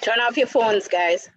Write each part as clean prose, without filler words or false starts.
Turn off your phones, guys.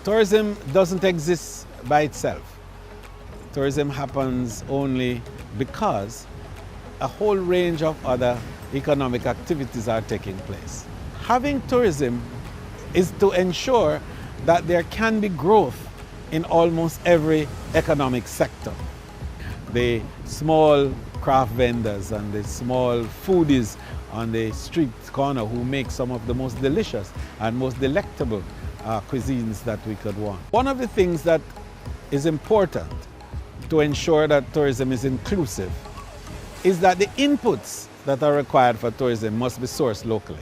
Tourism doesn't exist by itself. Tourism happens only because a whole range of other economic activities are taking place. Having tourism is to ensure that there can be growth in almost every economic sector. The small craft vendors and the small foodies on the street corner who make some of the most delicious and most delectable cuisines that we could want. One of the things that is important to ensure that tourism is inclusive is that the inputs that are required for tourism must be sourced locally.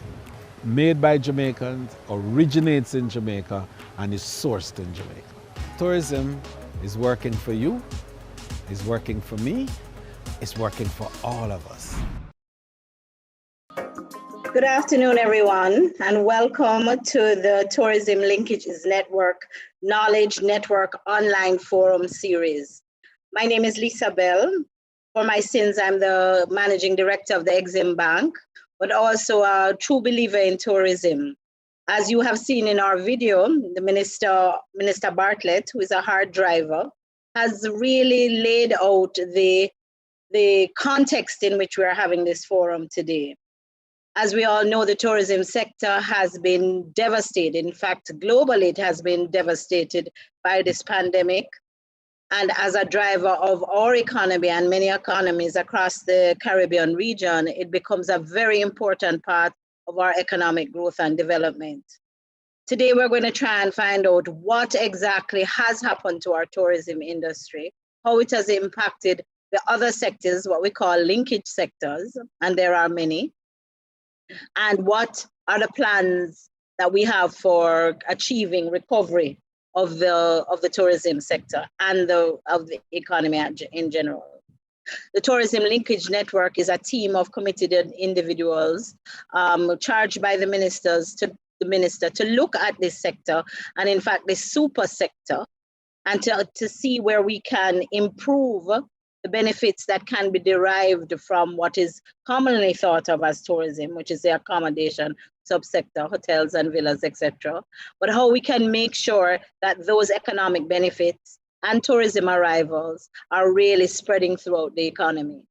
Made by Jamaicans, originates in Jamaica, and is sourced in Jamaica. Tourism is working for you, is working for me, is working for all of us. Good afternoon, everyone, and welcome to the Tourism Linkages Network Knowledge Network Online Forum Series. My name is Lisa Bell. For my sins, I'm the Managing Director of the Exim Bank, but also a true believer in tourism. As you have seen in our video, the Minister Bartlett, who is a hard driver, has really laid out the context in which we are having this forum today. As we all know, the tourism sector has been devastated. In fact, globally, it has been devastated by this pandemic. And as a driver of our economy and many economies across the Caribbean region, it becomes a very important part of our economic growth and development. Today, we're going to try and find out what exactly has happened to our tourism industry, how it has impacted the other sectors, what we call linkage sectors, and there are many, and what are the plans that we have for achieving recovery of the tourism sector and of the economy in general. The Tourism Linkage Network is a team of committed individuals charged by the minister to look at this sector and in fact this super sector and to see where we can improve the benefits that can be derived from what is commonly thought of as tourism, which is the accommodation subsector, hotels and villas, etc. But how we can make sure that those economic benefits and tourism arrivals are really spreading throughout the economy.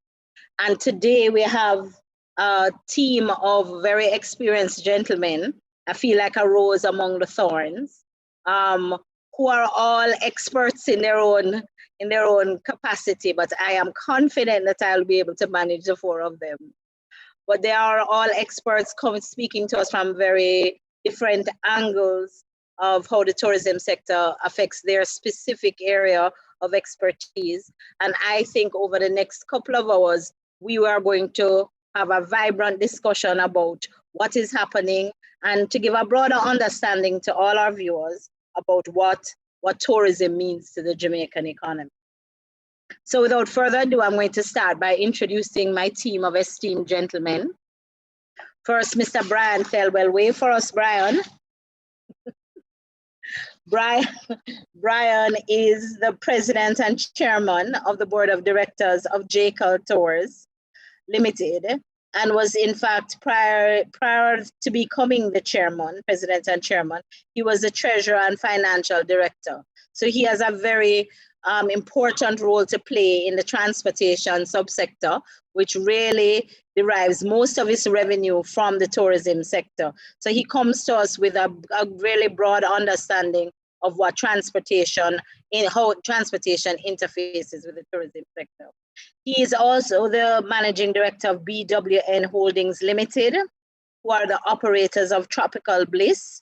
And today we have a team of very experienced gentlemen. I feel like a rose among the thorns, who are all experts in their own capacity, but I am confident that I'll be able to manage the four of them. But they are all experts speaking to us from very different angles of how the tourism sector affects their specific area of expertise. And I think over the next couple of hours, we are going to have a vibrant discussion about what is happening and to give a broader understanding to all our viewers about what tourism means to the Jamaican economy. So without further ado, I'm going to start by introducing my team of esteemed gentlemen. First, Mr. Brian Felwell. Wave for us, Brian. Brian is the president and chairman of the board of directors of JPS Tours Limited, and was in fact prior to becoming the president and chairman, he was the treasurer and financial director. So he has a very important role to play in the transportation subsector, which really derives most of its revenue from the tourism sector. So he comes to us with a really broad understanding of what transportation, how transportation interfaces with the tourism sector. He is also the managing director of BWN Holdings Limited, who are the operators of Tropical Bliss,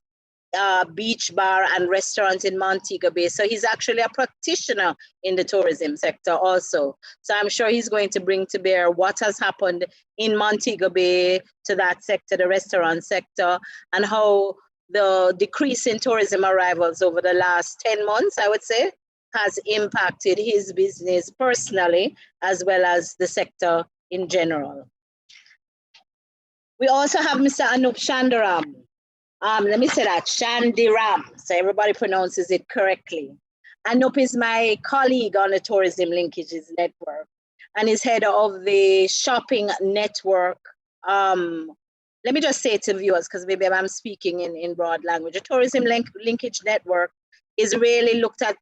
beach bar and restaurant in Montego Bay. So he's actually a practitioner in the tourism sector also. So I'm sure he's going to bring to bear what has happened in Montego Bay to that sector, the restaurant sector, and how the decrease in tourism arrivals over the last 10 months, I would say, has impacted his business personally, as well as the sector in general. We also have Mr. Anub Chandaram. Let me say that, Chandaram, so everybody pronounces it correctly. Anup is my colleague on the Tourism Linkages Network and is head of the shopping network. Let me just say to viewers, because maybe I'm speaking in broad language. The Tourism Linkage Network is really looks at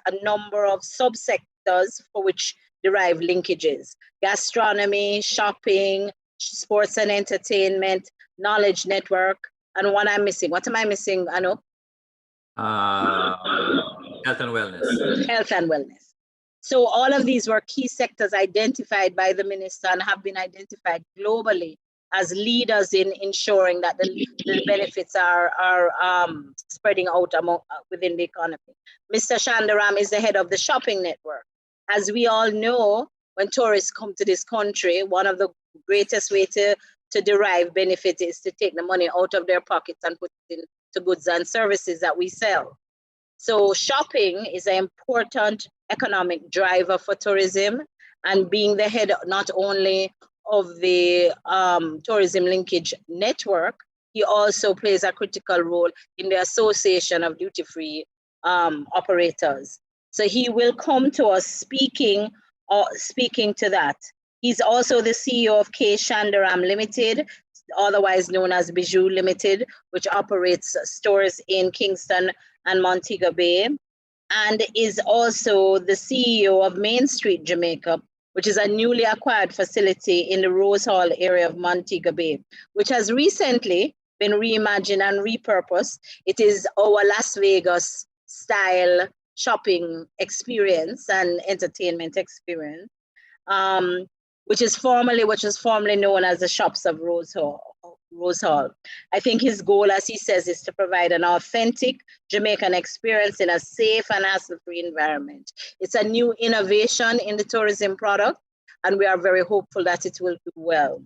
a number of subsectors for which derive linkages: gastronomy, shopping, sports and entertainment, knowledge network, and one I'm missing. What am I missing, Anup? Health and wellness. Health and wellness. So all of these were key sectors identified by the minister and have been identified globally as leaders in ensuring that the benefits are spreading out within the economy. Mr. Chandaram is the head of the shopping network. As we all know, when tourists come to this country, one of the greatest ways to derive benefit is to take the money out of their pockets and put it into goods and services that we sell. So shopping is an important economic driver for tourism, and being the head not only of the tourism linkage network, he also plays a critical role in the association of duty-free operators. So he will come to us speaking to that. He's also the CEO of K. Chandaram Limited, otherwise known as Bijou Limited, which operates stores in Kingston and Montego Bay, and is also the CEO of Main Street Jamaica, which is a newly acquired facility in the Rose Hall area of Montego Bay, which has recently been reimagined and repurposed. It is our Las Vegas style shopping experience and entertainment experience, which was formerly known as the Shops of Rose Hall. I think his goal, as he says, is to provide an authentic Jamaican experience in a safe and hassle-free environment. It's a new innovation in the tourism product, and we are very hopeful that it will do well.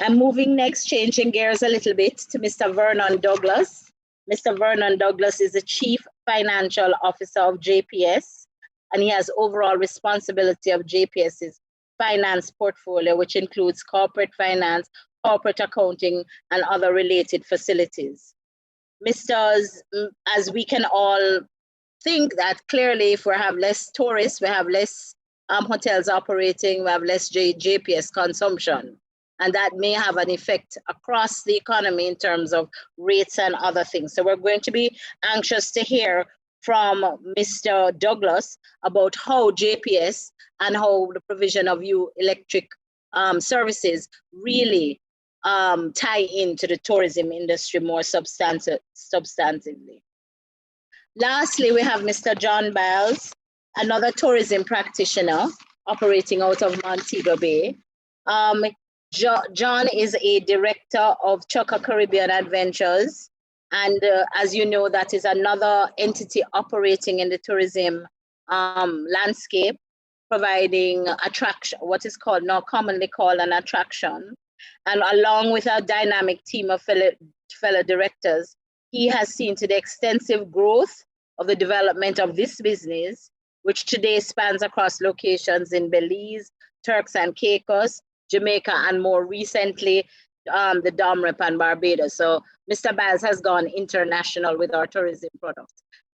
I'm moving next, changing gears a little bit, to Mr. Vernon Douglas. Mr. Vernon Douglas is the Chief Financial Officer of JPS, and he has overall responsibility of JPS's finance portfolio, which includes corporate finance, corporate accounting, and other related facilities. As we can all think that clearly if we have less tourists, we have less hotels operating, we have less JPS consumption. And that may have an effect across the economy in terms of rates and other things. So we're going to be anxious to hear from Mr. Douglas about how JPS and how the provision of electric services really tie into the tourism industry more substantively. Lastly, we have Mr. John Biles, another tourism practitioner operating out of Montego Bay. John is a director of Choca Caribbean Adventures. And as you know, that is another entity operating in the tourism landscape, providing what is called now commonly called an attraction. And along with our dynamic team of fellow directors, he has seen to the extensive growth of the development of this business, which today spans across locations in Belize, Turks and Caicos, Jamaica, and more recently, the Dom Rep and Barbados. So Mr. Biles has gone international with our tourism product.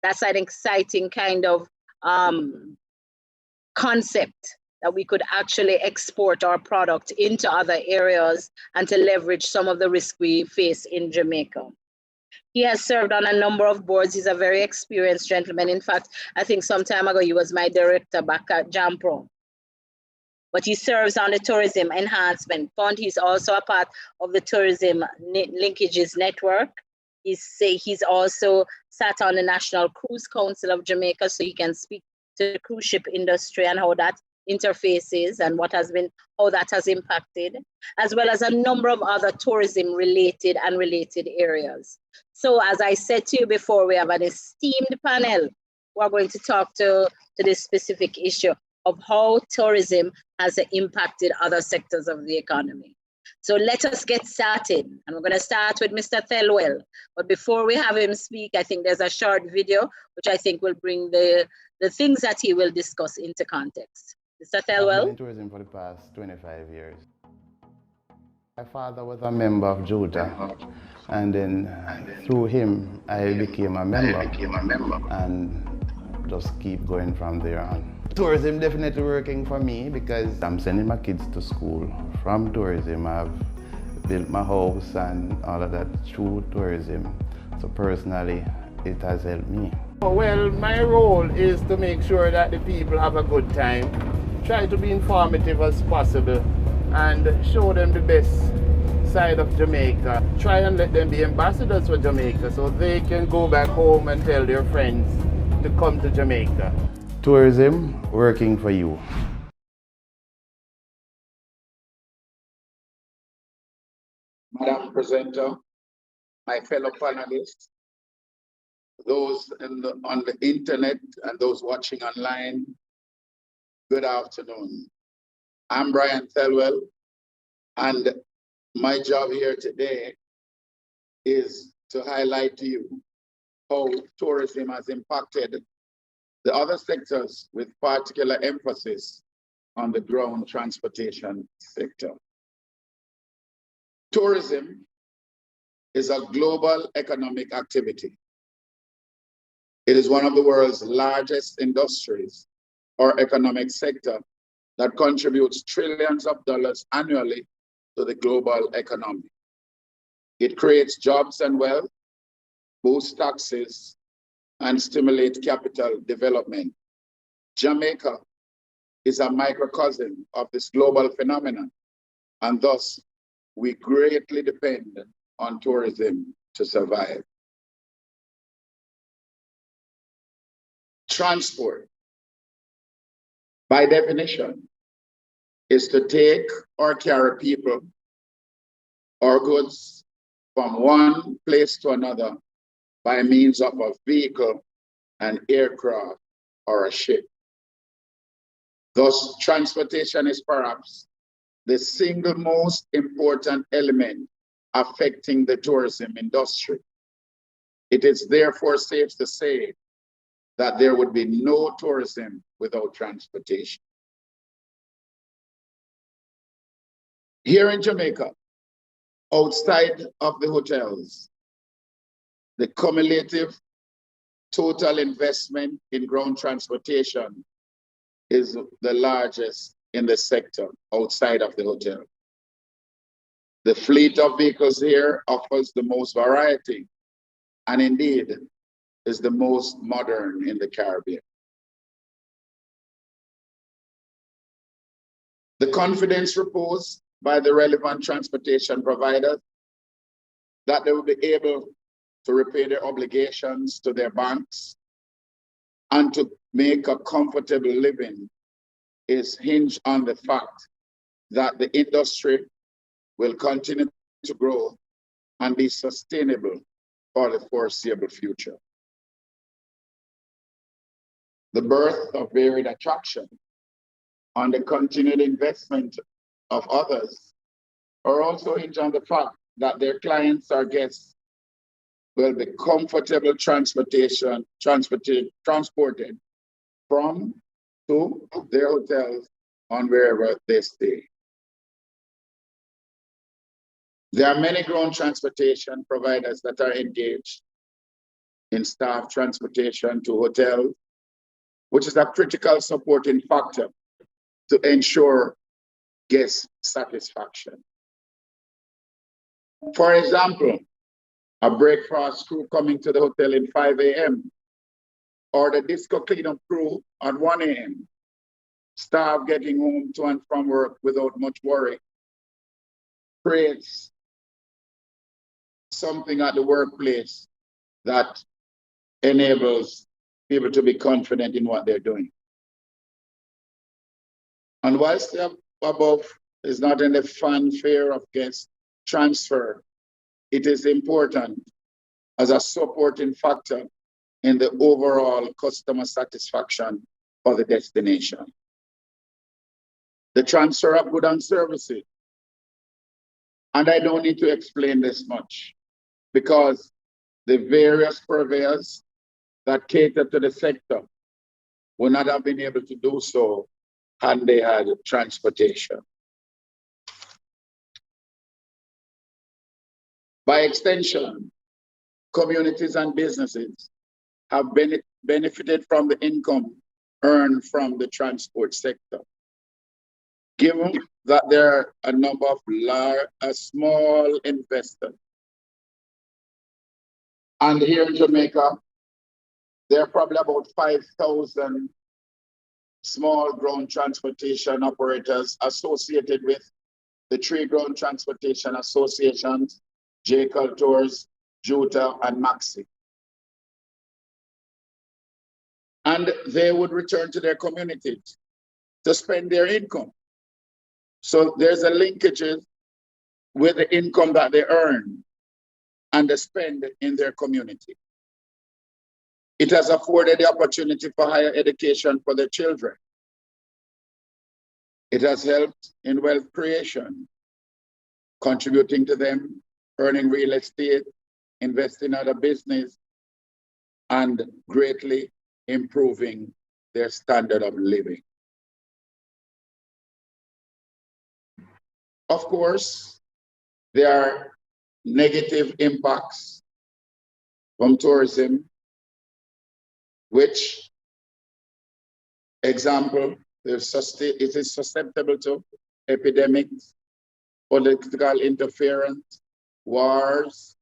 That's an exciting kind of concept that we could actually export our product into other areas and to leverage some of the risk we face in Jamaica. He has served on a number of boards. He's a very experienced gentleman. In fact, I think some time ago, he was my director back at Jampro. But he serves on the Tourism Enhancement Fund. He's also a part of the Tourism Linkages Network. He's also sat on the National Cruise Council of Jamaica, so he can speak to the cruise ship industry and how that interfaces and how that has impacted, as well as a number of other tourism related and related areas. So as I said to you before, we have an esteemed panel who are going to talk to this specific issue of how tourism has impacted other sectors of the economy. So let us get started. And we're going to start with Mr. Felwell. But before we have him speak, I think there's a short video, which I think will bring the things that he will discuss into context. Mr. Felwell? I've been in tourism for the past 25 years. My father was a member of JUTA, and then through him, I became a member, and just keep going from there on. Tourism definitely working for me because I'm sending my kids to school from tourism. I've built my house and all of that through tourism. So personally, it has helped me. Well, my role is to make sure that the people have a good time, try to be informative as possible, and show them the best side of Jamaica. Try and let them be ambassadors for Jamaica so they can go back home and tell their friends to come to Jamaica. Tourism working for you. Madam Presenter, my fellow panelists, those on the internet and those watching online, good afternoon. I'm Brian Selwell, and my job here today is to highlight to you how tourism has impacted the other sectors with particular emphasis on the ground transportation sector. Tourism is a global economic activity. It is one of the world's largest industries or economic sector that contributes trillions of dollars annually to the global economy. It creates jobs and wealth, boosts taxes, and stimulate capital development. Jamaica is a microcosm of this global phenomenon, and thus we greatly depend on tourism to survive. Transport, by definition, is to take or carry people or goods from one place to another by means of a vehicle, an aircraft, or a ship. Thus, transportation is perhaps the single most important element affecting the tourism industry. It is therefore safe to say that there would be no tourism without transportation. Here in Jamaica, outside of the hotels, the cumulative total investment in ground transportation is the largest in the sector outside of the hotel. The fleet of vehicles here offers the most variety and indeed is the most modern in the Caribbean. The confidence reposed by the relevant transportation providers that they will be able to repay their obligations to their banks and to make a comfortable living is hinged on the fact that the industry will continue to grow and be sustainable for the foreseeable future. The birth of varied attraction and the continued investment of others are also hinged on the fact that their clients or guests will be comfortable transported from to their hotels on wherever they stay. There are many ground transportation providers that are engaged in staff transportation to hotels, which is a critical supporting factor to ensure guest satisfaction. For example, a breakfast crew coming to the hotel in 5 a.m., or the disco cleanup crew at 1 a.m., staff getting home to and from work without much worry, creates something at the workplace that enables people to be confident in what they're doing. And whilst the above is not in the fanfare of guest transfer, it is important as a supporting factor in the overall customer satisfaction for the destination. The transfer of goods and services. And I don't need to explain this much because the various purveyors that cater to the sector would not have been able to do so had they had transportation. By extension, communities and businesses have benefited from the income earned from the transport sector. Given that there are a number of small investors, and here in Jamaica, there are probably about 5,000 small ground transportation operators associated with the three ground transportation associations, JCAL Tours, Juta, and Maxi. And they would return to their communities to spend their income. So there's a linkage with the income that they earn and they spend in their community. It has afforded the opportunity for higher education for their children. It has helped in wealth creation, contributing to them earning real estate, investing in other business, and greatly improving their standard of living. Of course, there are negative impacts from tourism, which, example, it is susceptible to epidemics, political interference, wars,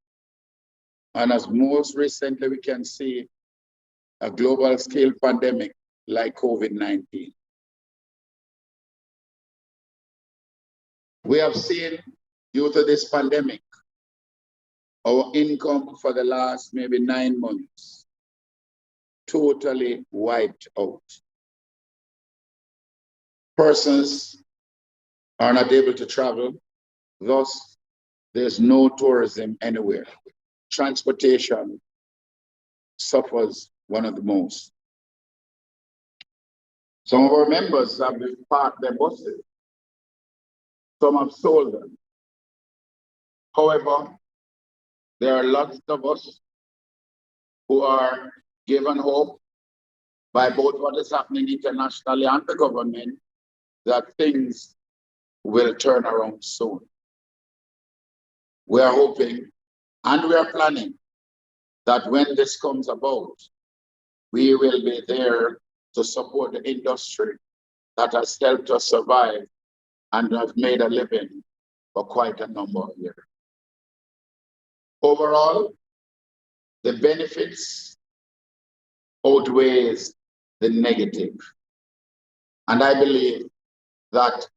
and as most recently we can see, a global scale pandemic like COVID-19. We have seen, due to this pandemic, our income for the last maybe 9 months totally wiped out. Persons are not able to travel, thus there's no tourism anywhere. Transportation suffers one of the most. Some of our members have parked their buses. Some have sold them. However, there are lots of us who are given hope by both what is happening internationally and the government that things will turn around soon. We are hoping and we are planning that when this comes about, we will be there to support the industry that has helped us survive and have made a living for quite a number of years. Overall, the benefits outweighs the negative. And I believe that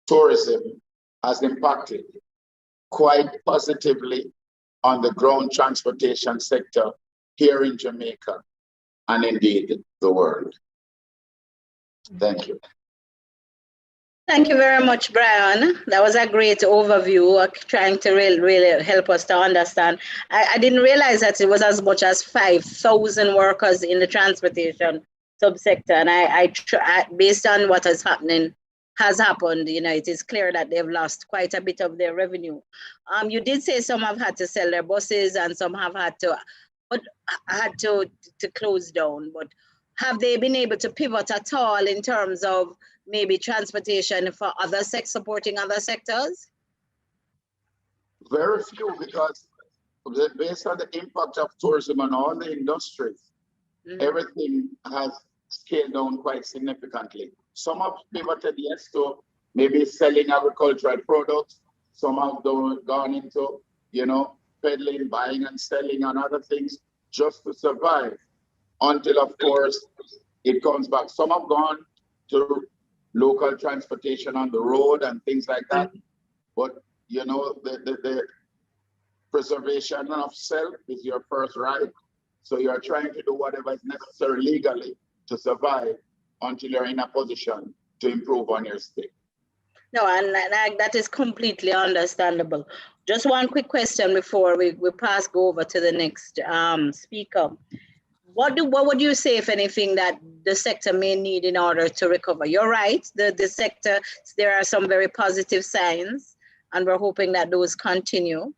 tourism has impacted quite positively on the ground transportation sector here in Jamaica and indeed the world. Thank you. Thank you very much, Brian. That was a great overview, trying to really help us to understand. I didn't realize that it was as much as 5,000 workers in the transportation subsector. And I based on what has happened, you know, it is clear that they've lost quite a bit of their revenue. You did say some have had to sell their buses and some have had to close down. But have they been able to pivot at all in terms of maybe transportation for other supporting other sectors? Very few, because based on the impact of tourism on all the industries, everything has scaled down quite significantly. Some have pivoted, yes, to maybe selling agricultural products. Some have gone into, you know, peddling, buying and selling and other things just to survive until, of course, it comes back. Some have gone to local transportation on the road and things like that. But, you know, the preservation of self is your first right. So you're trying to do whatever is necessary legally to survive until you're in a position to improve on your state. No, and that is completely understandable. Just one quick question before we go over to the next speaker. What would you say, if anything, that the sector may need in order to recover? You're right, the sector, there are some very positive signs, and we're hoping that those continue.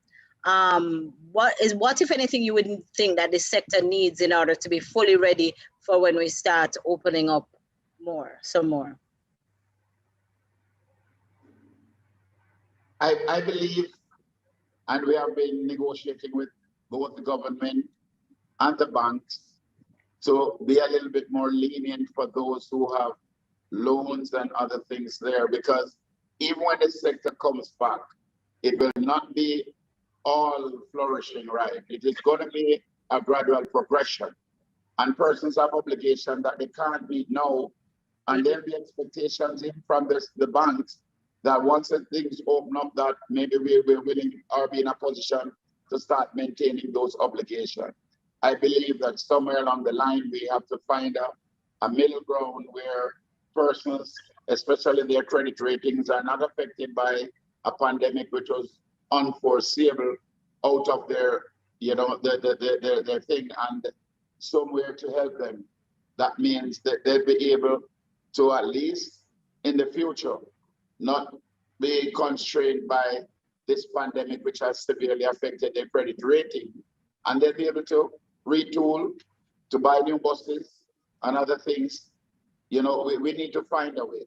What if anything, you would think that the sector needs in order to be fully ready for when we start opening up some more? I believe, and we have been negotiating with both the government and the banks to be a little bit more lenient for those who have loans and other things there, because even when the sector comes back, it will not be all flourishing, right? It is going to be a gradual progression, and persons have obligations that they can't meet now, and there'll be expectations in from the banks that once the things open up, that maybe we're willing or be in a position to start maintaining those obligations. I believe that somewhere along the line, we have to find a middle ground where persons, especially their credit ratings, are not affected by a pandemic which was unforeseeable out of their, you know, their thing, and somewhere to help them. That means that they'll be able to, at least in the future, not be constrained by this pandemic, which has severely affected their credit rating, and they'll be able to retool, to buy new buses and other things. You know, we need to find a way.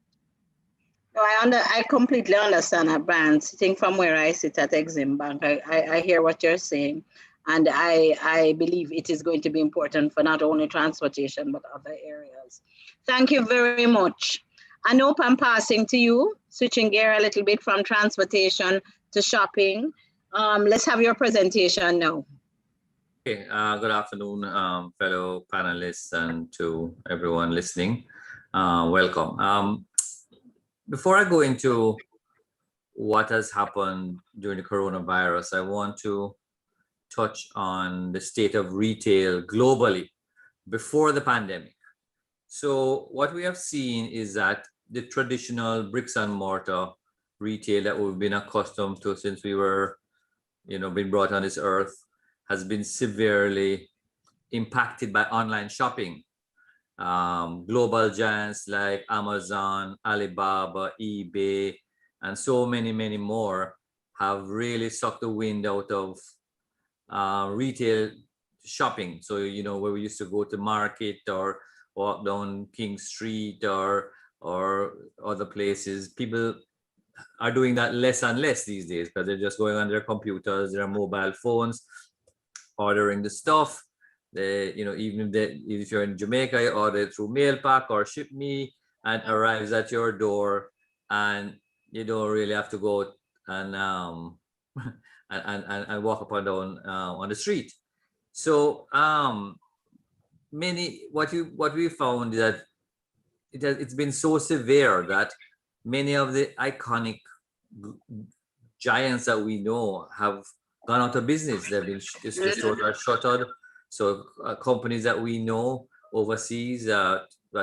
No, I completely understand that, Brian. Sitting from where I sit at Exim Bank, I hear what you're saying, and I believe it is going to be important for not only transportation but other areas. Thank you very much. Anub, I'm passing to you, switching gear a little bit from transportation to shopping. Let's have your presentation now. Okay, good afternoon, fellow panelists, and to everyone listening. Welcome. Before I go into what has happened during the coronavirus, I want to touch on the state of retail globally before the pandemic. So what we have seen is that the traditional bricks and mortar retail that we've been accustomed to since we were, been brought on this earth has been severely impacted by online shopping. Global giants like Amazon, Alibaba, eBay, and so many, many more have really sucked the wind out of retail shopping. So, where we used to go to market or walk down King Street or other places, people are doing that less and less these days because they're just going on their computers, their mobile phones, ordering the stuff. Even if you're in Jamaica, you order it through mail pack or ship me, and arrives at your door, and you don't really have to go and and walk up and down on the street. So what we found is that it's been so severe that many of the iconic giants that we know have gone out of business. They've been the stores are shuttered. So companies that we know overseas,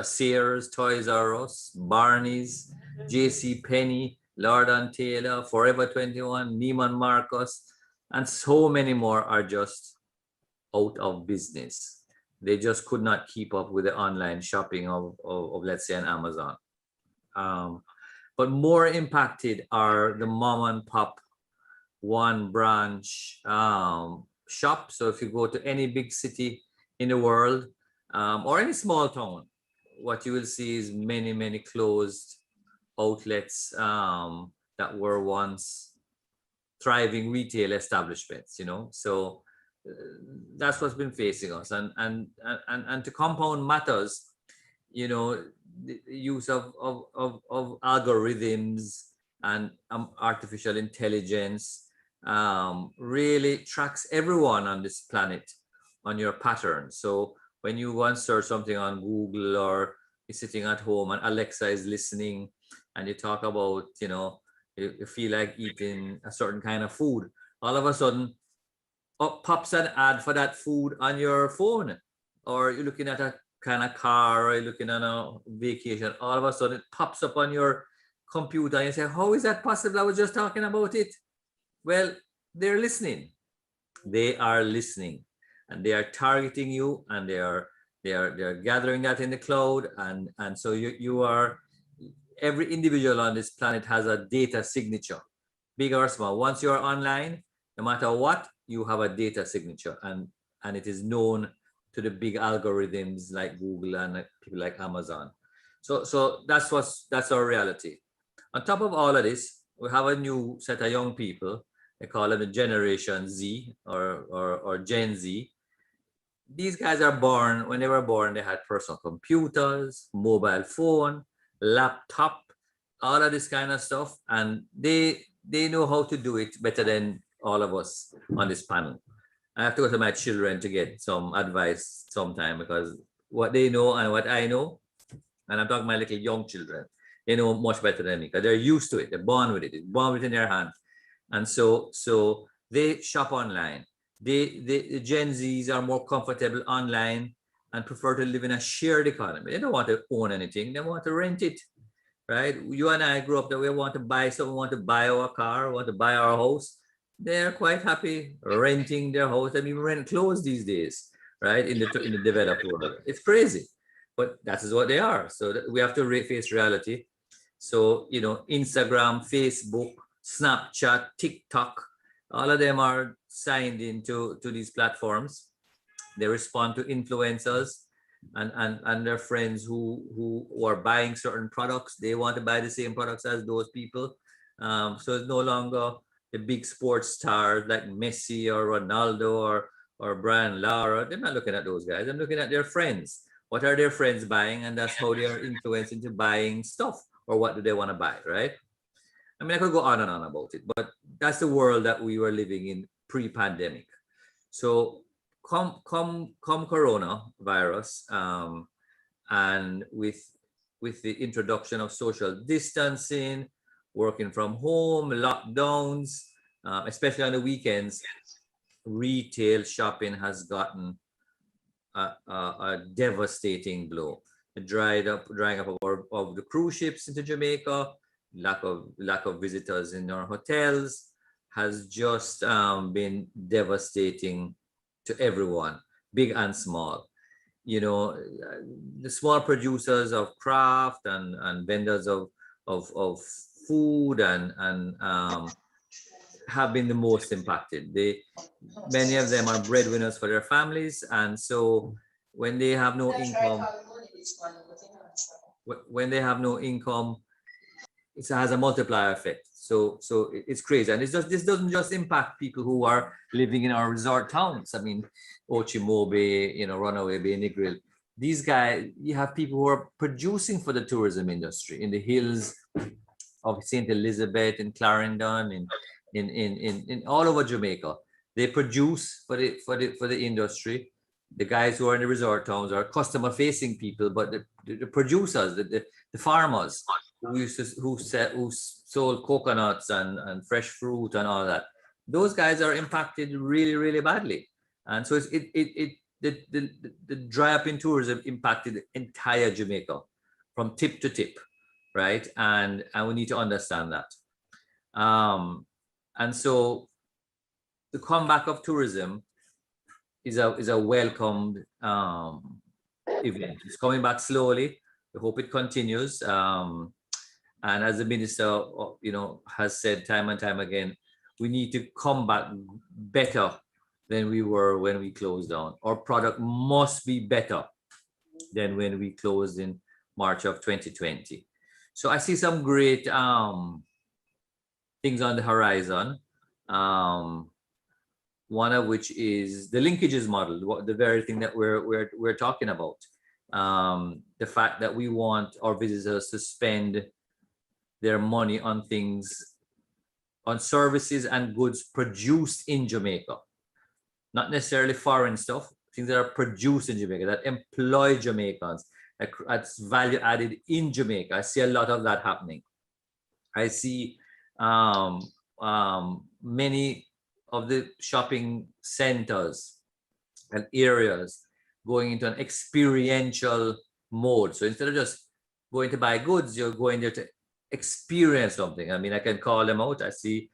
Sears, Toys R Us, Barney's, J.C. Penney, Lord and Taylor, Forever 21, Neiman Marcus, and so many more are just out of business. They just could not keep up with the online shopping of let's say, an Amazon. But more impacted are the mom and pop one branch shop. So if you go to any big city in the world or any small town, what you will see is many, many closed outlets that were once thriving retail establishments, So that's what's been facing us. And to compound matters, the use of algorithms and artificial intelligence really tracks everyone on this planet on your pattern. So when you want to search something on Google, or you're sitting at home and Alexa is listening, and you talk about, you feel like eating a certain kind of food, all of a sudden up pops an ad for that food on your phone. Or you're looking at a kind of car, or you're looking at a vacation, all of a sudden it pops up on your computer, and you say, how is that possible? I was just talking about it. Well, they're listening. They are listening, and they are targeting you, and they're gathering that in the cloud, and so you are, every individual on this planet has a data signature, big or small. Once you're online, no matter what, you have a data signature, and it is known to the big algorithms like Google and people like Amazon. So that's our reality. On top of all of this, we have a new set of young people. They call them the Generation Z, or Gen Z. These guys are born, when they were born, they had personal computers, mobile phone, laptop, all of this kind of stuff. And they know how to do it better than all of us on this panel. I have to go to my children to get some advice sometime, because what they know and what I know, and I'm talking my little young children, they know much better than me, because they're used to it. They're born with it. It's born with it in their hand. And so they shop online. The Gen Zs are more comfortable online and prefer to live in a shared economy. They don't want to own anything. They want to rent it, right? You and I grew up that we want to buy something, want to buy our car, want to buy our house. They're quite happy renting their house. I mean, we rent clothes these days, right? In the developed world. It's crazy, but that is what they are. So we have to face reality. So, Instagram, Facebook, Snapchat, TikTok, all of them are signed into these platforms. They respond to influencers and their friends who are buying certain products. They want to buy the same products as those people. So it's no longer the big sports stars like Messi or Ronaldo or Brian Lara. They're not looking at those guys. I'm looking at their friends. What are their friends buying? And that's how they are influenced into buying stuff. Or what do they want to buy, right? I mean, I could go on and on about it, but that's the world that we were living in pre-pandemic. So come coronavirus, and with the introduction of social distancing, working from home, lockdowns, especially on the weekends, retail shopping has gotten a devastating blow. The drying up of the cruise ships into Jamaica, lack of visitors in our hotels has just been devastating to everyone, big and small. The small producers of craft and vendors of food and have been the most impacted. Many of them are breadwinners for their families, and so when they have no income, it has a multiplier effect. So it's crazy, and this doesn't just impact people who are living in our resort towns. I mean, Ochimobe, Runaway Bay, Negril. These guys, you have people who are producing for the tourism industry in the hills of St. Elizabeth, in Clarendon, in all over Jamaica. They produce for the industry. The guys who are in the resort towns are customer-facing people, but the producers, the farmers who sold coconuts and fresh fruit and all that, those guys are impacted really, really badly. And so the dry up in tourism impacted the entire Jamaica from tip to tip, right? And we need to understand that. And so the comeback of tourism is a welcomed event. It's coming back slowly. We hope it continues. And as the minister, has said time and time again, we need to come back better than we were when we closed down. Our product must be better than when we closed in March of 2020. So I see some great things on the horizon. One of which is the linkages model, the very thing that we're talking about. The fact that we want our visitors to spend their money on things on services and goods produced in Jamaica, not necessarily foreign stuff, things that are produced in Jamaica, that employ Jamaicans, that's value added in Jamaica. I see a lot of that happening. I see many of the shopping centers and areas going into an experiential mode. So instead of just going to buy goods, you're going there to experience something. I mean, I can call them out. I see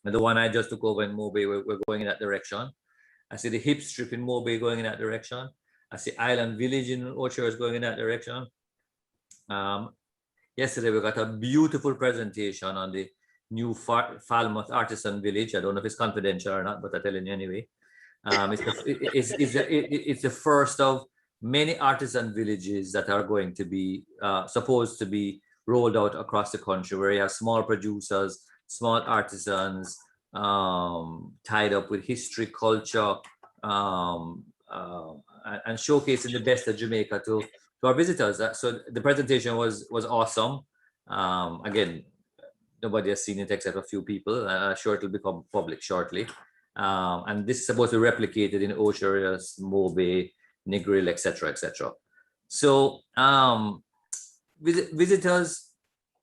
the one I just took over in Mobay, we're going in that direction. I see the hip strip in Mobay going in that direction. I see Island Village in Orchards going in that direction. Yesterday, we got a beautiful presentation on the new Falmouth Artisan Village. I don't know if it's confidential or not, but I'm telling you anyway. It's the first of many artisan villages that are going to be supposed to be rolled out across the country, where you have small producers, small artisans, tied up with history, culture, and showcasing the best of Jamaica to our visitors. So the presentation was awesome. Again, nobody has seen it except a few people. I'm sure it'll become public shortly. And this is supposed to be replicated in Orchards, Mobay, Negril, etc., etc. So visitors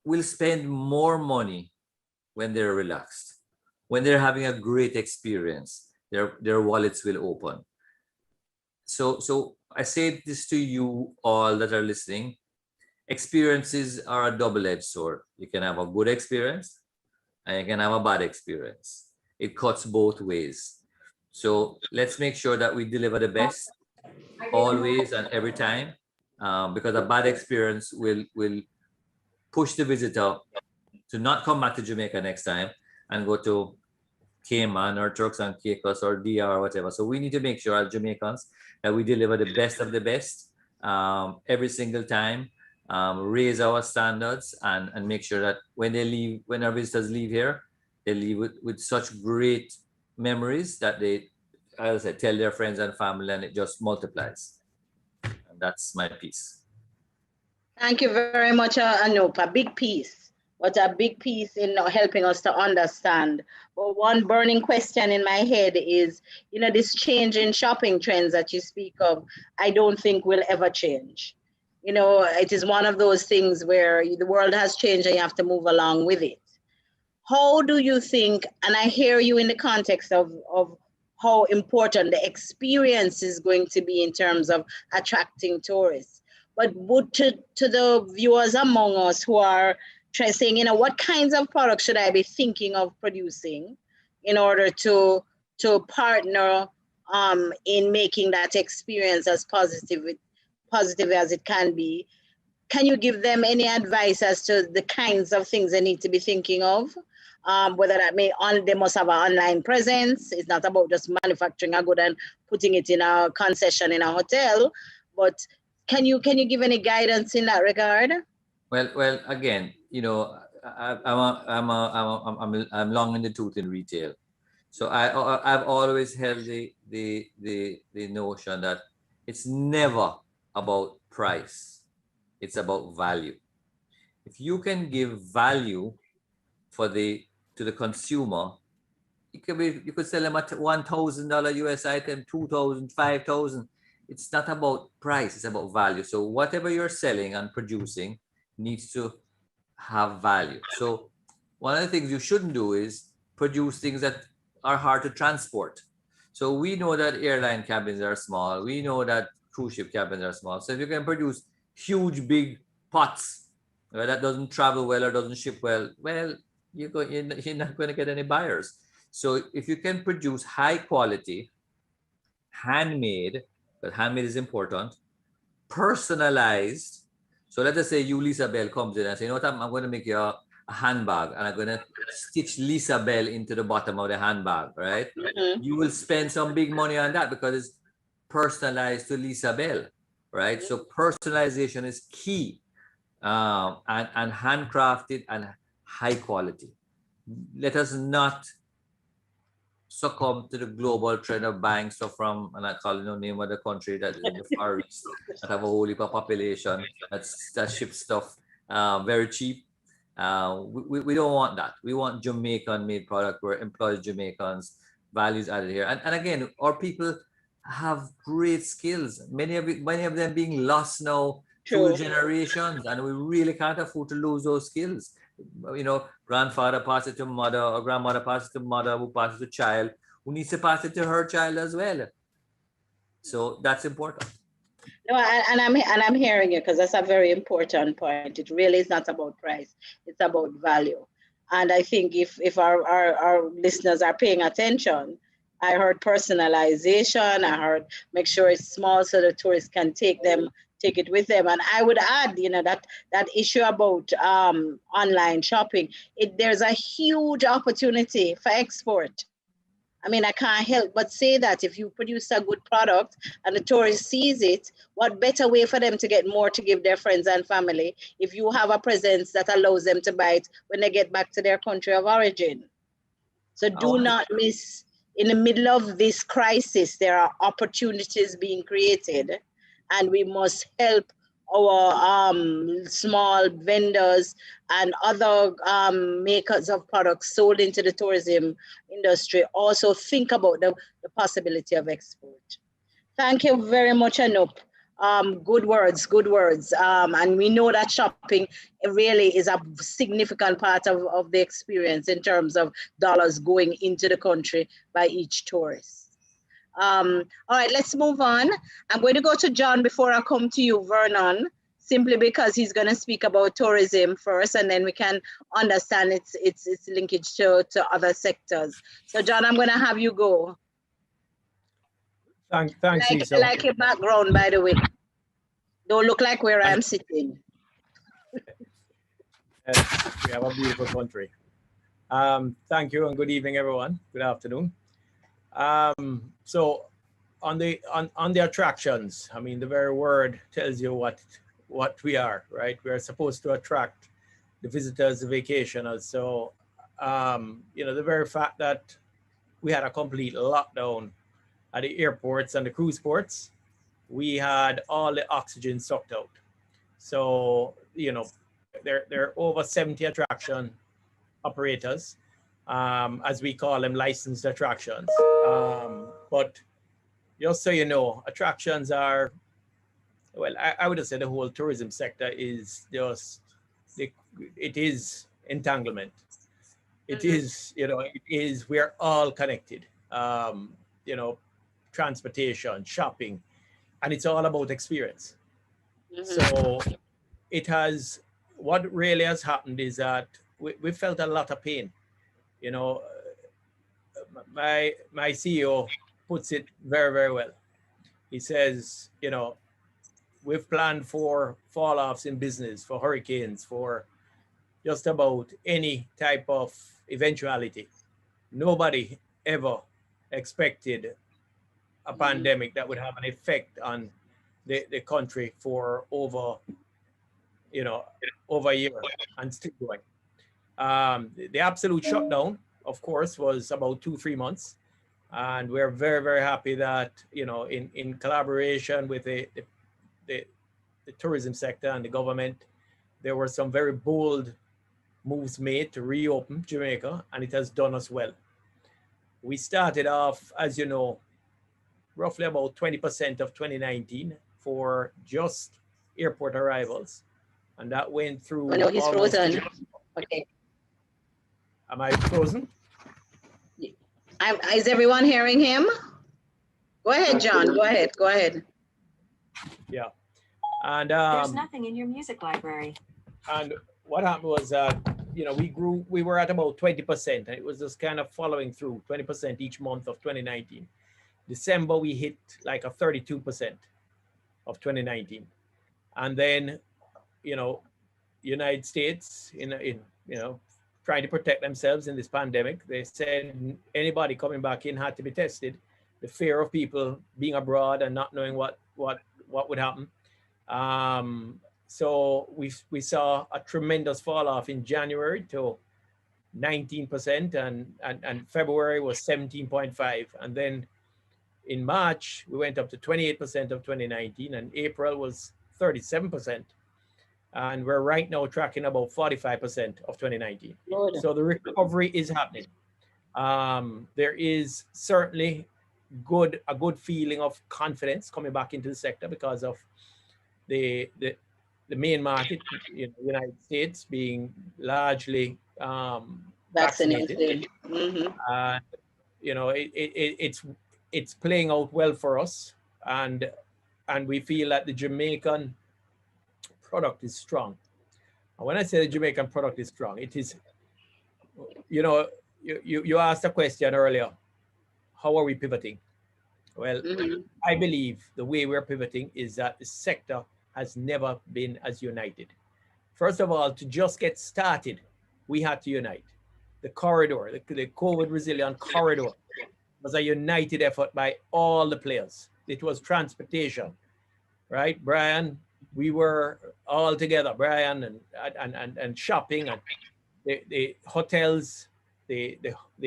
will spend more money when they're relaxed, when they're having a great experience. Their wallets will open. So I say this to you all that are listening. Experiences are a double-edged sword. You can have a good experience and you can have a bad experience. It cuts both ways. So let's make sure that we deliver the best always and every time, because a bad experience will push the visitor to not come back to Jamaica next time and go to Cayman or Turks and Caicos or DR or whatever. So we need to make sure as Jamaicans that we deliver the best of the best every single time, raise our standards and make sure that when they leave, when our visitors leave here, they leave with such great memories that they, as I said, tell their friends and family, and it just multiplies. And that's my piece. Thank you very much, Anub. A big piece. What a big piece in helping us to understand. But one burning question in my head is, this change in shopping trends that you speak of, I don't think will ever change. It is one of those things where the world has changed and you have to move along with it. How do you think, and I hear you in the context of how important the experience is going to be in terms of attracting tourists, but to the viewers among us who are saying, what kinds of products should I be thinking of producing in order to partner in making that experience as positive as it can be? Can you give them any advice as to the kinds of things they need to be thinking of? Whether that they must have an online presence. It's not about just manufacturing a good and putting it in a concession in a hotel, but can you give any guidance in that regard? Well, again, I'm long in the tooth in retail, so I've always held the notion that it's never about price, it's about value. If you can give value to the consumer, you could sell them at $1,000 US item, $2,000, $5,000. It's not about price, it's about value. So whatever you're selling and producing needs to have value. So one of the things you shouldn't do is produce things that are hard to transport. So we know that airline cabins are small. We know that cruise ship cabins are small. So if you can produce huge, big pots that doesn't travel well or doesn't ship well, you're not going to get any buyers. So if you can produce high quality, handmade, but handmade is important, personalized. So let us say you, Lisa Bell, comes in and say, I'm going to make you a handbag and I'm going to stitch Lisa Bell into the bottom of the handbag, right? Mm-hmm. You will spend some big money on that because it's personalized to Lisa Bell, right? Mm-hmm. So personalization is key, and handcrafted and high quality. Let us not succumb to the global trend of buying stuff from, and I call it no name of the country that is in the Far East, that have a whole heap of population that ships stuff very cheap. We don't want that. We want Jamaican made product where employs Jamaicans, values added here. And again, our people have great skills. Many of them being lost now through the True. generations, and we really can't afford to lose those skills. You know, grandfather pass it to mother, or grandmother pass it to mother, who passes to child, who needs to pass it to her child as well. So that's important. No, and I'm hearing you, because that's a very important point. It really is not about price; it's about value. And I think if our listeners are paying attention, I heard personalization. I heard make sure it's small so the tourists can take it with them. And I would add, that issue about online shopping. There's a huge opportunity for export. I mean, I can't help but say that if you produce a good product and the tourist sees it, what better way for them to get more to give their friends and family if you have a presence that allows them to buy it when they get back to their country of origin. So do not miss, in the middle of this crisis, there are opportunities being created, and we must help our small vendors and other makers of products sold into the tourism industry also think about the possibility of export. Thank you very much, Anub. Good words, good words. And we know that shopping really is a significant part of the experience in terms of dollars going into the country by each tourist. All right, let's move on. I'm going to go to John before I come to you, Vernon, simply because he's going to speak about tourism first, and then we can understand its linkage to other sectors. So, John, I'm going to have you go. Thanks, I like your background, by the way. Don't look like where I'm sitting. We have a beautiful country. Thank you, and good evening, everyone. Good afternoon. So on the attractions, I mean, the very word tells you what we are, right? We are supposed to attract the visitors, the vacationers. So, the very fact that we had a complete lockdown at the airports and the cruise ports, we had all the oxygen sucked out. So, there are over 70 attraction operators, as we call them, licensed attractions. But just so you know, attractions are, well, I would say the whole tourism sector is just, it is entanglement. It is, we're all connected, transportation, shopping, and it's all about experience. So what really has happened is that we felt a lot of pain. My CEO puts it very, very well. He says, we've planned for fall-offs in business, for hurricanes, for just about any type of eventuality. Nobody ever expected a pandemic that would have an effect on the country for over a year and still going. The absolute shutdown, of course, was about 2-3 months. And we're very, very happy that, in collaboration with the tourism sector and the government, there were some very bold moves made to reopen Jamaica, and it has done us well. We started off, as you know, roughly about 20% of 2019 for just airport arrivals. And that went through. Oh, no, he's frozen. Okay. Am I frozen? Is everyone hearing him? Go ahead, John. Go ahead. Yeah. And there's nothing in your music library. And what happened was, we were at about 20%, and it was just kind of following through 20% each month of 2019. December, we hit like a 32% of 2019. And then, United States, trying to protect themselves in this pandemic, they said anybody coming back in had to be tested. The fear of people being abroad and not knowing what would happen. So we saw a tremendous fall off in January to 19%, and February was 17.5%. And then in March, we went up to 28% of 2019, and April was 37%. And we're right now tracking about 45% of 2019. Good. So the recovery is happening. There is certainly a good feeling of confidence coming back into the sector because of the main market in the United States being largely vaccinated. Mm-hmm. You know, it's playing out well for us, and we feel that the Jamaican product is strong. And when I say the Jamaican product is strong, it is, you know, you asked a question earlier, how are we pivoting? Well, I believe the way we're pivoting is that the sector has never been as united. First of all, to just get started, we had to unite. The corridor, the COVID resilient corridor was a united effort by all the players. It was transportation, right? Brian, we were all together, Brian and shopping and the hotels, the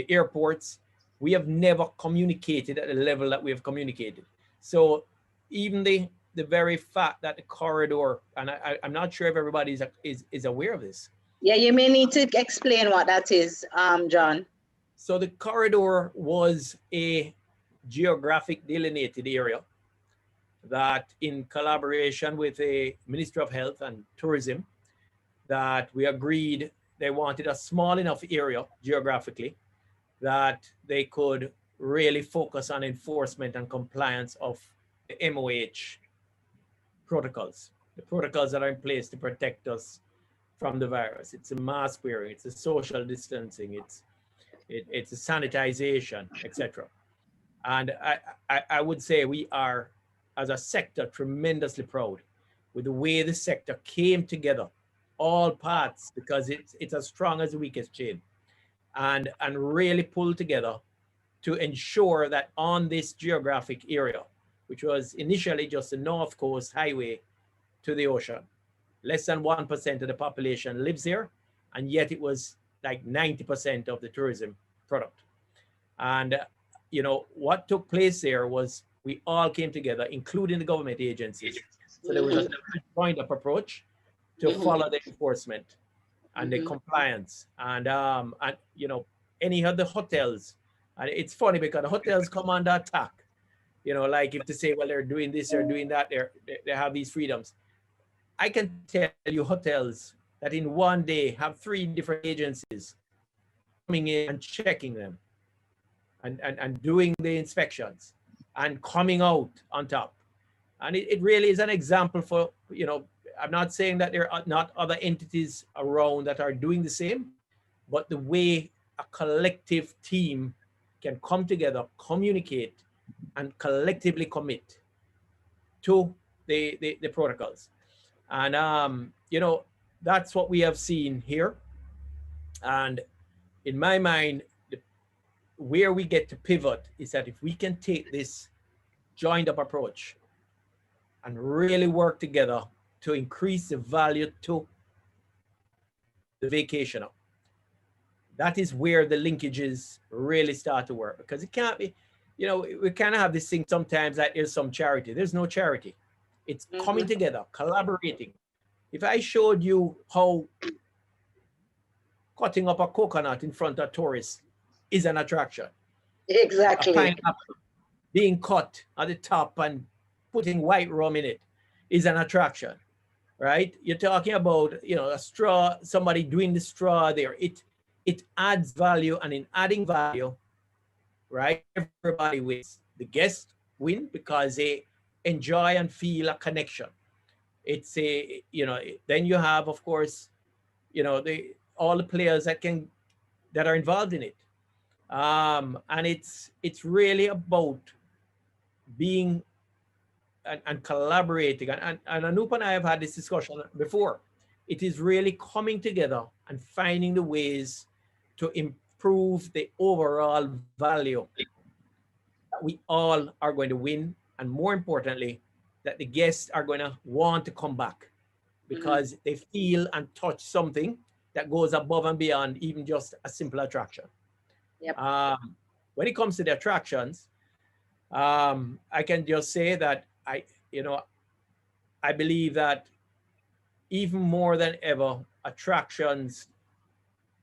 airports. We have never communicated at the level that we have communicated. So even the very fact that the corridor, and I'm not sure if everybody is aware of this. Yeah, you may need to explain what that is, John. So the corridor was a geographic delineated area that in collaboration with the Ministry of Health and Tourism, that we agreed they wanted a small enough area geographically that they could really focus on enforcement and compliance of the MOH protocols, the protocols that are in place to protect us from the virus. It's a mask wearing, it's a social distancing, it's a sanitization, etc. And I would say we are, as a sector, tremendously proud with the way the sector came together, all parts, because it's as strong as the weakest chain, and really pulled together to ensure that on this geographic area, which was initially just the North Coast highway to the ocean, less than 1% of the population lives here, and yet it was like 90% of the tourism product. And you know, what took place there was we all came together, including the government agencies. So there was a joined up approach to follow the enforcement and the compliance, and you know, any of the hotels. And it's funny because the hotels come under attack, you know, like if to say, well, they're doing this, they're doing that, they have these freedoms. I can tell you hotels that in one day have 3 different agencies coming in and checking them and doing the inspections and coming out on top. And it really is an example for, you know, I'm not saying that there are not other entities around that are doing the same, but the way a collective team can come together, communicate, and collectively commit to the protocols. And, you know, that's what we have seen here. And in my mind, where we get to pivot is that if we can take this joined up approach and really work together to increase the value to the vacationer, that is where the linkages really start to work. Because it can't be, you know, we kind of have this thing sometimes that there's some charity. There's no charity. It's coming together, collaborating. If I showed you how cutting up a coconut in front of tourists is an attraction. Exactly. A pineapple being cut at the top and putting white rum in it is an attraction, right? You're talking about, you know, a straw, somebody doing the straw there. It adds value, and in adding value, right, everybody wins. The guests win because they enjoy and feel a connection. It's a, you know, then you have, of course, you know, all the players that are involved in it. And it's really about being and collaborating. And Anub and I have had this discussion before. It is really coming together and finding the ways to improve the overall value that we all are going to win, and more importantly, that the guests are going to want to come back because they feel and touch something that goes above and beyond even just a simple attraction. Yep. When it comes to the attractions, I can just say that I believe that even more than ever, attractions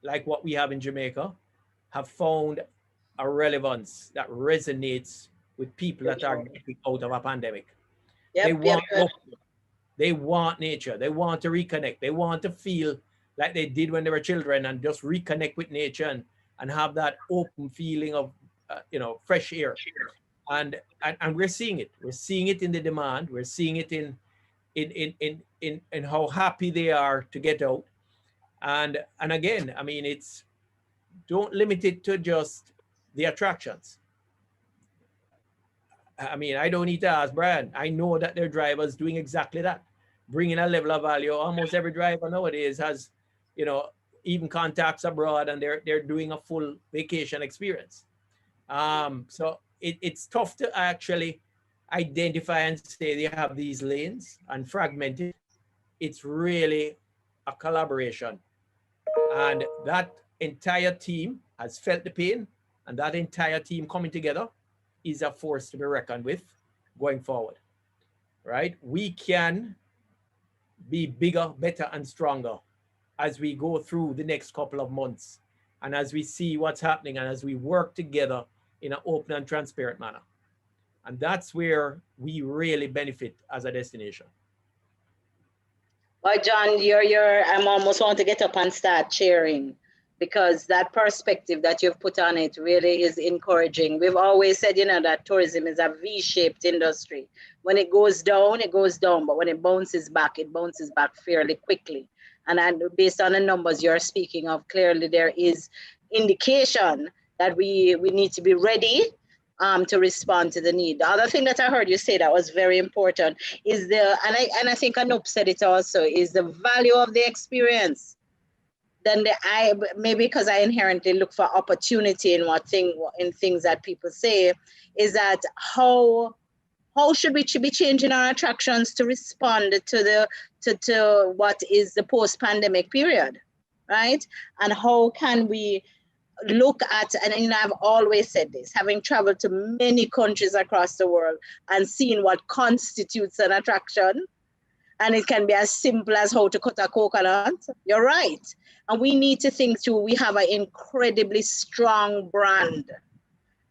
like what we have in Jamaica have found a relevance that resonates with people that are getting out of a pandemic. They want they want nature. They want to reconnect. They want to feel like they did when they were children and just reconnect with nature and have that open feeling of fresh air. And we're seeing it. We're seeing it in the demand. We're seeing it in how happy they are to get out. And again, I mean, it's, don't limit it to just the attractions. I mean, I don't need to ask Brian. I know that their drivers doing exactly that, bringing a level of value. Almost every driver nowadays has, even contacts abroad, and they're doing a full vacation experience. So it's tough to actually identify and say they have these lanes and fragment it. It's really a collaboration, and that entire team has felt the pain, and that entire team coming together is a force to be reckoned with going forward, right? We can be bigger, better, and stronger as we go through the next couple of months, and as we see what's happening, and as we work together in an open and transparent manner. And that's where we really benefit as a destination. Well, John, I'm almost want to get up and start cheering, because that perspective that you've put on it really is encouraging. We've always said, that tourism is a V-shaped industry. When it goes down, but when it bounces back fairly quickly. And based on the numbers you're speaking of, clearly there is indication that we need to be ready to respond to the need. The other thing that I heard you say that was very important is and I think Anub said it also, is the value of the experience. Then maybe because I inherently look for opportunity in things that people say, is that how should we be changing our attractions to respond to what is the post-pandemic period, right? And how can we look at, and I've always said this, having traveled to many countries across the world and seen what constitutes an attraction, and it can be as simple as how to cut a coconut. You're right. And we need to think through, we have an incredibly strong brand,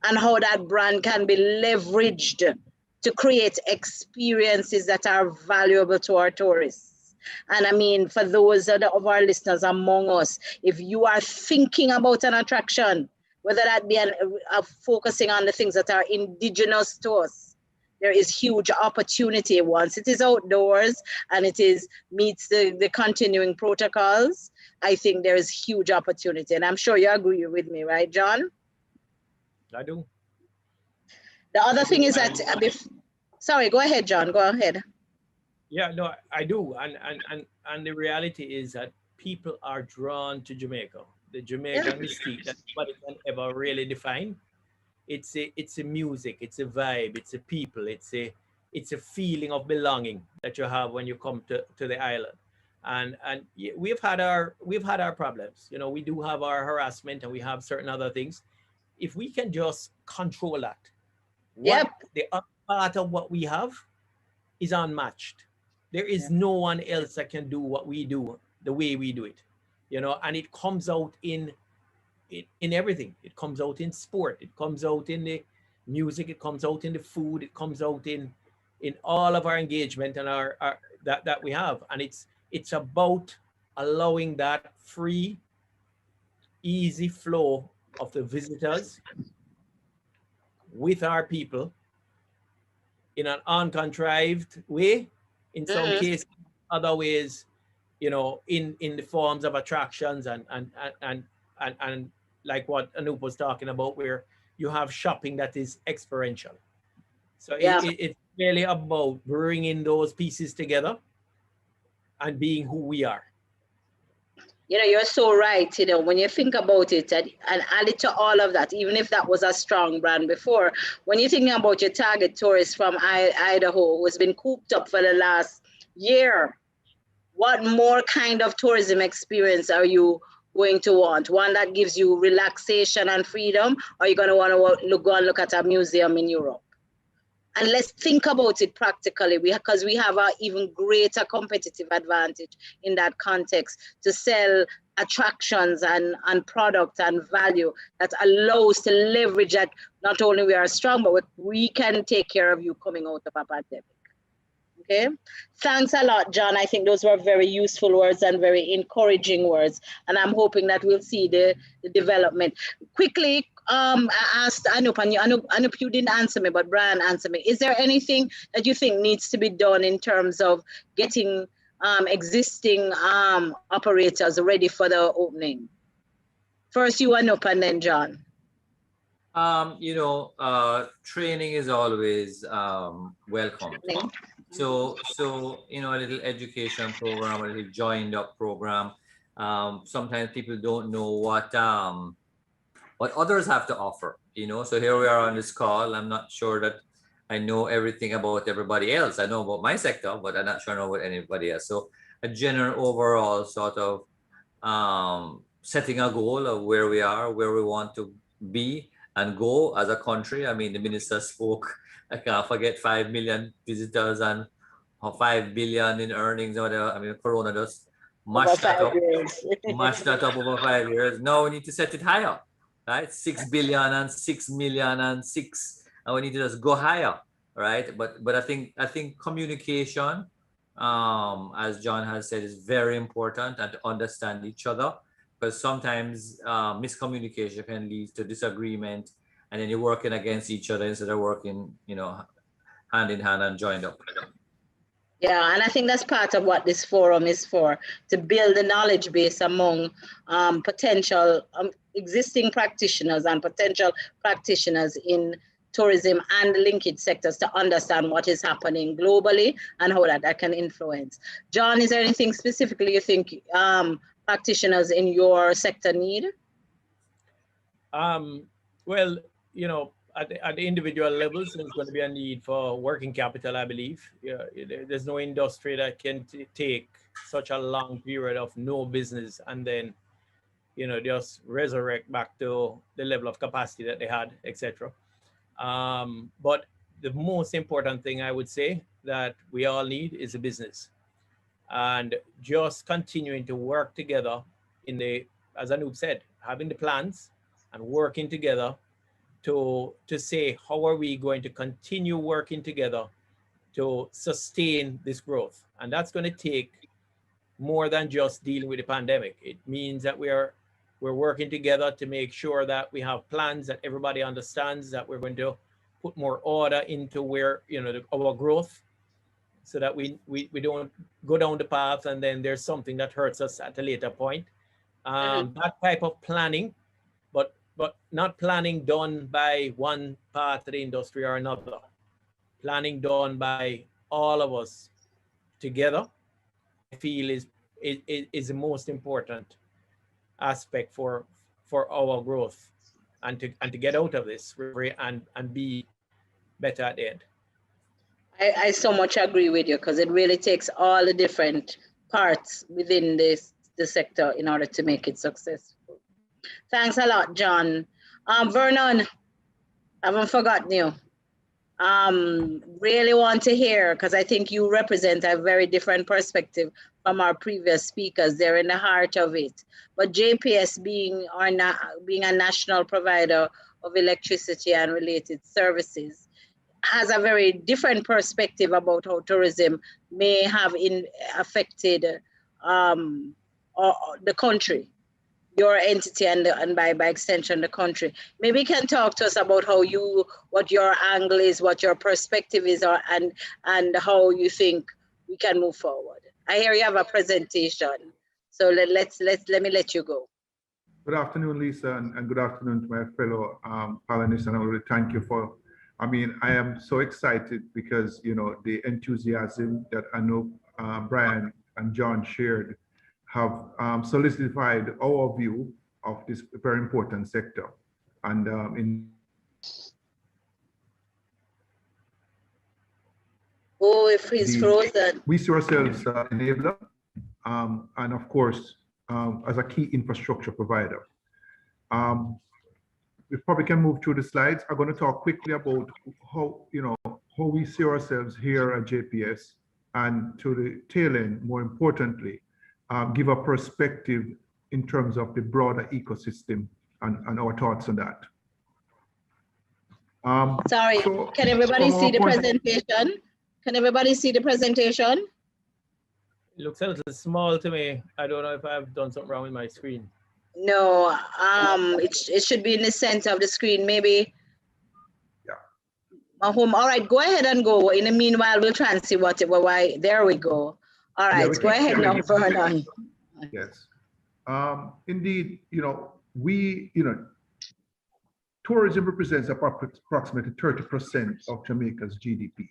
and how that brand can be leveraged to create experiences that are valuable to our tourists. And I mean, for those of our listeners among us, if you are thinking about an attraction, whether that be focusing on the things that are indigenous to us, there is huge opportunity once it is outdoors and it meets the continuing protocols. I think there is huge opportunity, and I'm sure you agree with me, right, John? I do. The other thing is that, sorry, go ahead, John, go ahead. Yeah, no, I do. And the reality is that people are drawn to Jamaica. The Jamaican mystique that nobody can ever really define. It's a music, it's a vibe, it's a people, it's a feeling of belonging that you have when you come to the island. And we've had our problems. We do have our harassment, and we have certain other things. If we can just control that, the other part of what we have is unmatched. There is no one else that can do what we do the way we do it, and it comes out in everything. It comes out in sport, it comes out in the music, it comes out in the food, it comes out in all of our engagement and our that we have. And it's about allowing that free, easy flow of the visitors with our people in an uncontrived way, in some cases, other ways, in the forms of attractions and like what Anub was talking about, where you have shopping that is experiential. So it's really about bringing those pieces together and being who we are. You're so right. When you think about it and add it to all of that, even if that was a strong brand before, when you're thinking about your target tourist from Idaho who has been cooped up for the last year, what more kind of tourism experience are you going to want? One that gives you relaxation and freedom, or are you going to want to go and look at a museum in Europe? And let's think about it practically, because we have an even greater competitive advantage in that context to sell attractions and product and value that allows to leverage that not only we are strong, but we can take care of you coming out of a pandemic. Okay, thanks a lot, John. I think those were very useful words and very encouraging words, and I'm hoping that we'll see the development. Quickly, I asked Anup, and Anup, you didn't answer me, but Brian answered me. Is there anything that you think needs to be done in terms of getting existing operators ready for the opening? First you, Anup, and then John. Training is always welcome. So a little education program, a little joined up program. Sometimes people don't know what others have to offer, So here we are on this call. I'm not sure that I know everything about everybody else. I know about my sector, but I'm not sure I know about anybody else. So a general overall sort of setting a goal of where we are, where we want to be and go as a country. I mean, the minister spoke, I can't forget 5 million visitors and 5 billion in earnings or whatever. I mean, Corona just mashed that up over 5 years. Now we need to set it higher, right? 6 billion and 6 million and 6, and we need to just go higher, right? But I think communication, as John has said, is very important, and to understand each other, because sometimes miscommunication can lead to disagreement, and then you're working against each other instead of working, hand in hand and joined up. Yeah, and I think that's part of what this forum is for, to build a knowledge base among potential existing practitioners and potential practitioners in tourism and linkage sectors to understand what is happening globally and how that can influence. John, is there anything specifically you think practitioners in your sector need? Well, at the individual levels, there's going to be a need for working capital, I believe. There's no industry that can take such a long period of no business and then, just resurrect back to the level of capacity that they had, etc. But the most important thing I would say that we all need is a business, and just continuing to work together as Anub said, having the plans and working together to say, how are we going to continue working together to sustain this growth? And that's going to take more than just dealing with the pandemic. It means that we're working together to make sure that we have plans that everybody understands, that we're going to put more order into where, our growth, so that we don't go down the path and then there's something that hurts us at a later point. That type of planning, but not planning done by one part of the industry or another. Planning done by all of us together, I feel is the most important aspect for our growth and to get out of this and be better at the end. I so much agree with you, because it really takes all the different parts within the sector in order to make it successful. Thanks a lot, John. Vernon, I haven't forgotten you. Really want to hear, because I think you represent a very different perspective from our previous speakers. They're in the heart of it. But JPS being a national provider of electricity and related services has a very different perspective about how tourism may have affected the country, your entity, and by extension the country. Maybe you can talk to us about what your angle is, what your perspective is, and how you think we can move forward. I hear you have a presentation, so let me let you go. Good afternoon, Lisa, and good afternoon to my fellow panelists, and I want to thank you for. I am so excited because the enthusiasm that Anup, Brian, and John shared have solidified our view of this very important sector. And if he's frozen. We see ourselves as an enabler, and of course, as a key infrastructure provider. We probably can move through the slides. I'm going to talk quickly about how how we see ourselves here at JPS, and to the tail end, more importantly, give a perspective in terms of the broader ecosystem and our thoughts on that. Sorry, so can everybody from see our the point- presentation? Can everybody see the presentation? It looks a little small to me. I don't know if I've done something wrong with my screen. No, it should be in the center of the screen, maybe. Yeah. Home. All right, go ahead and go. In the meanwhile, we'll try and see why. There we go. All right, we go can- ahead now, Vernon. Yes. Indeed, tourism represents approximately 30% of Jamaica's GDP.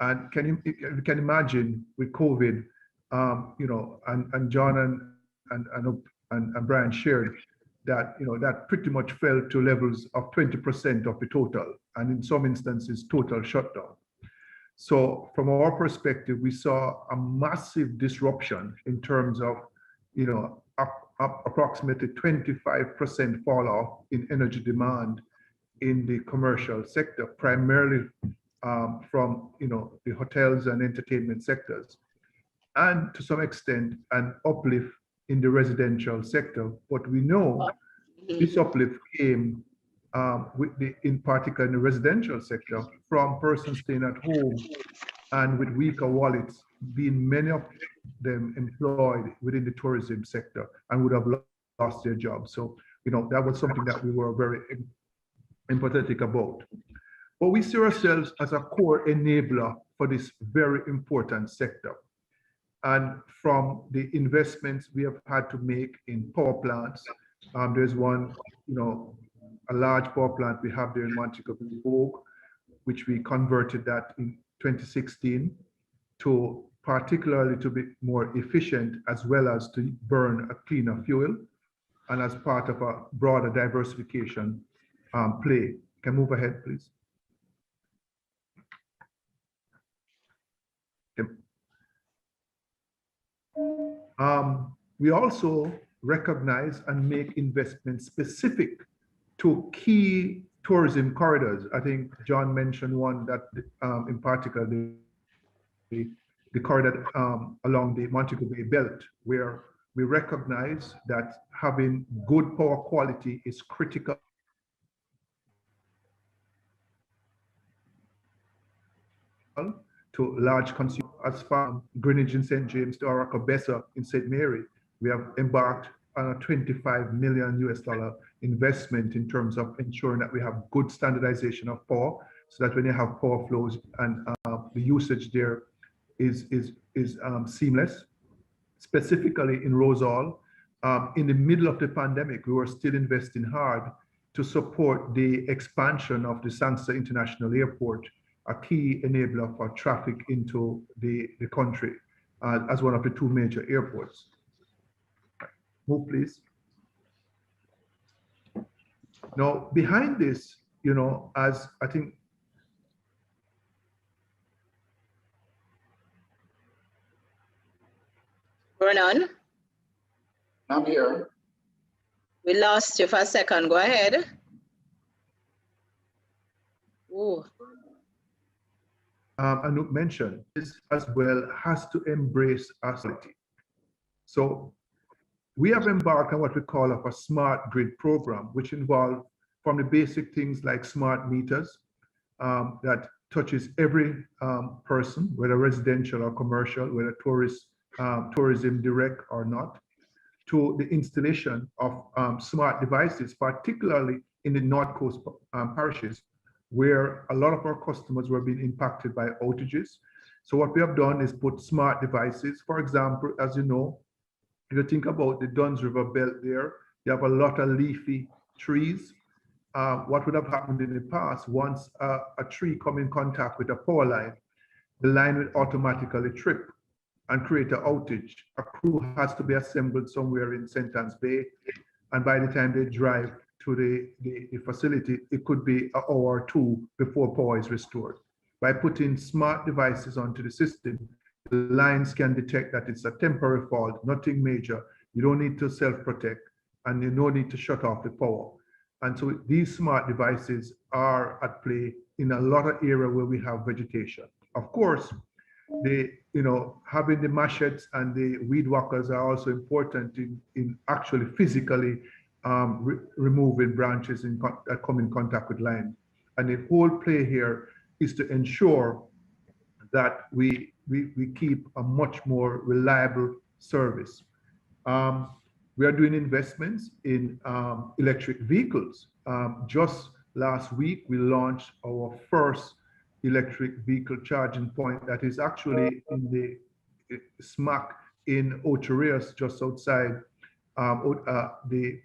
And you can imagine with COVID, and John and Brian shared that, that pretty much fell to levels of 20% of the total, and in some instances, total shutdown. So from our perspective, we saw a massive disruption in terms of, approximately 25% fall off in energy demand in the commercial sector, primarily from, the hotels and entertainment sectors, and to some extent, an uplift in the residential sector. But we know this uplift came in particular in the residential sector, from persons staying at home and with weaker wallets, being many of them employed within the tourism sector and would have lost their jobs. So, that was something that we were very empathetic about. But we see ourselves as a core enabler for this very important sector. And from the investments we have had to make in power plants, there's one, a large power plant we have there in Montego Bay, which we converted that in 2016 to particularly to be more efficient, as well as to burn a cleaner fuel, and as part of a broader diversification play. Can move ahead, please. We also recognize and make investments specific to key tourism corridors. I think John mentioned one that in particular, the corridor along the Montego Bay belt, where we recognize that having good power quality is critical to large consumers. As far Greenwich in St. James to Aracobessa in St. Mary, we have embarked on a $25 million investment in terms of ensuring that we have good standardization of power, so that when you have power flows and the usage there is seamless. Specifically in Rosal, in the middle of the pandemic, we were still investing hard to support the expansion of the Sangster International Airport, a key enabler for traffic into the country as one of the two major airports. Move, please. Now, behind this, as I think Vernon, I'm here. we lost you for a second. Go ahead. Ooh. Anub mentioned, this as well has to embrace agility. So we have embarked on what we call a smart grid program, which involves from the basic things like smart meters that touches every person, whether residential or commercial, whether tourism direct or not, to the installation of smart devices, particularly in the North Coast parishes, where a lot of our customers were being impacted by outages. So what we have done is put smart devices. For example, as you know, if you think about the Duns River belt there, you have a lot of leafy trees. What would have happened in the past, once a tree come in contact with a power line, the line would automatically trip and create an outage. A crew has to be assembled somewhere in St. Anne's Bay, and by the time they drive to the facility, it could be an hour or two before power is restored. By putting smart devices onto the system, the lines can detect that it's a temporary fault, nothing major. You don't need to self-protect, and you don't need to shut off the power. And so these smart devices are at play in a lot of area where we have vegetation. Of course, having the machetes and the weed whackers are also important in actually physically removing branches that come in contact with land. And the whole play here is to ensure that we keep a much more reliable service. We are doing investments in electric vehicles. Just last week, we launched our first electric vehicle charging point that is actually in the smack in Ocho Rios, just outside the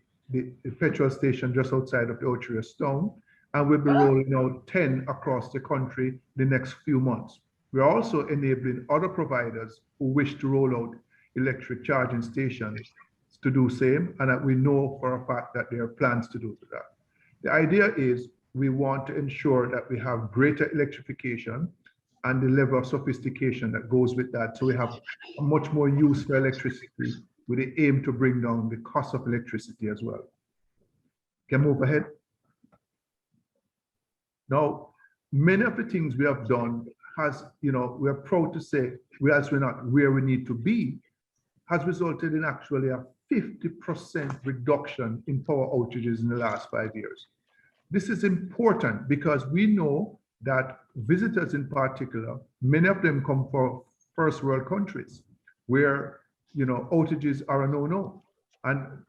petrol station just outside of the Ocho Rios town. And we'll be rolling out 10 across the country the next few months. We're also enabling other providers who wish to roll out electric charging stations to do same, and that we know for a fact that there are plans to do that. The idea is we want to ensure that we have greater electrification and the level of sophistication that goes with that. So we have a much more use for electricity with the aim to bring down the cost of electricity as well. Can move ahead. Now, many of the things we have done has, we're proud to say, whilst we're not where we need to be, has resulted in actually a 50% reduction in power outages in the last 5 years. This is important because we know that visitors in particular, many of them come from first world countries where, outages are a no-no. And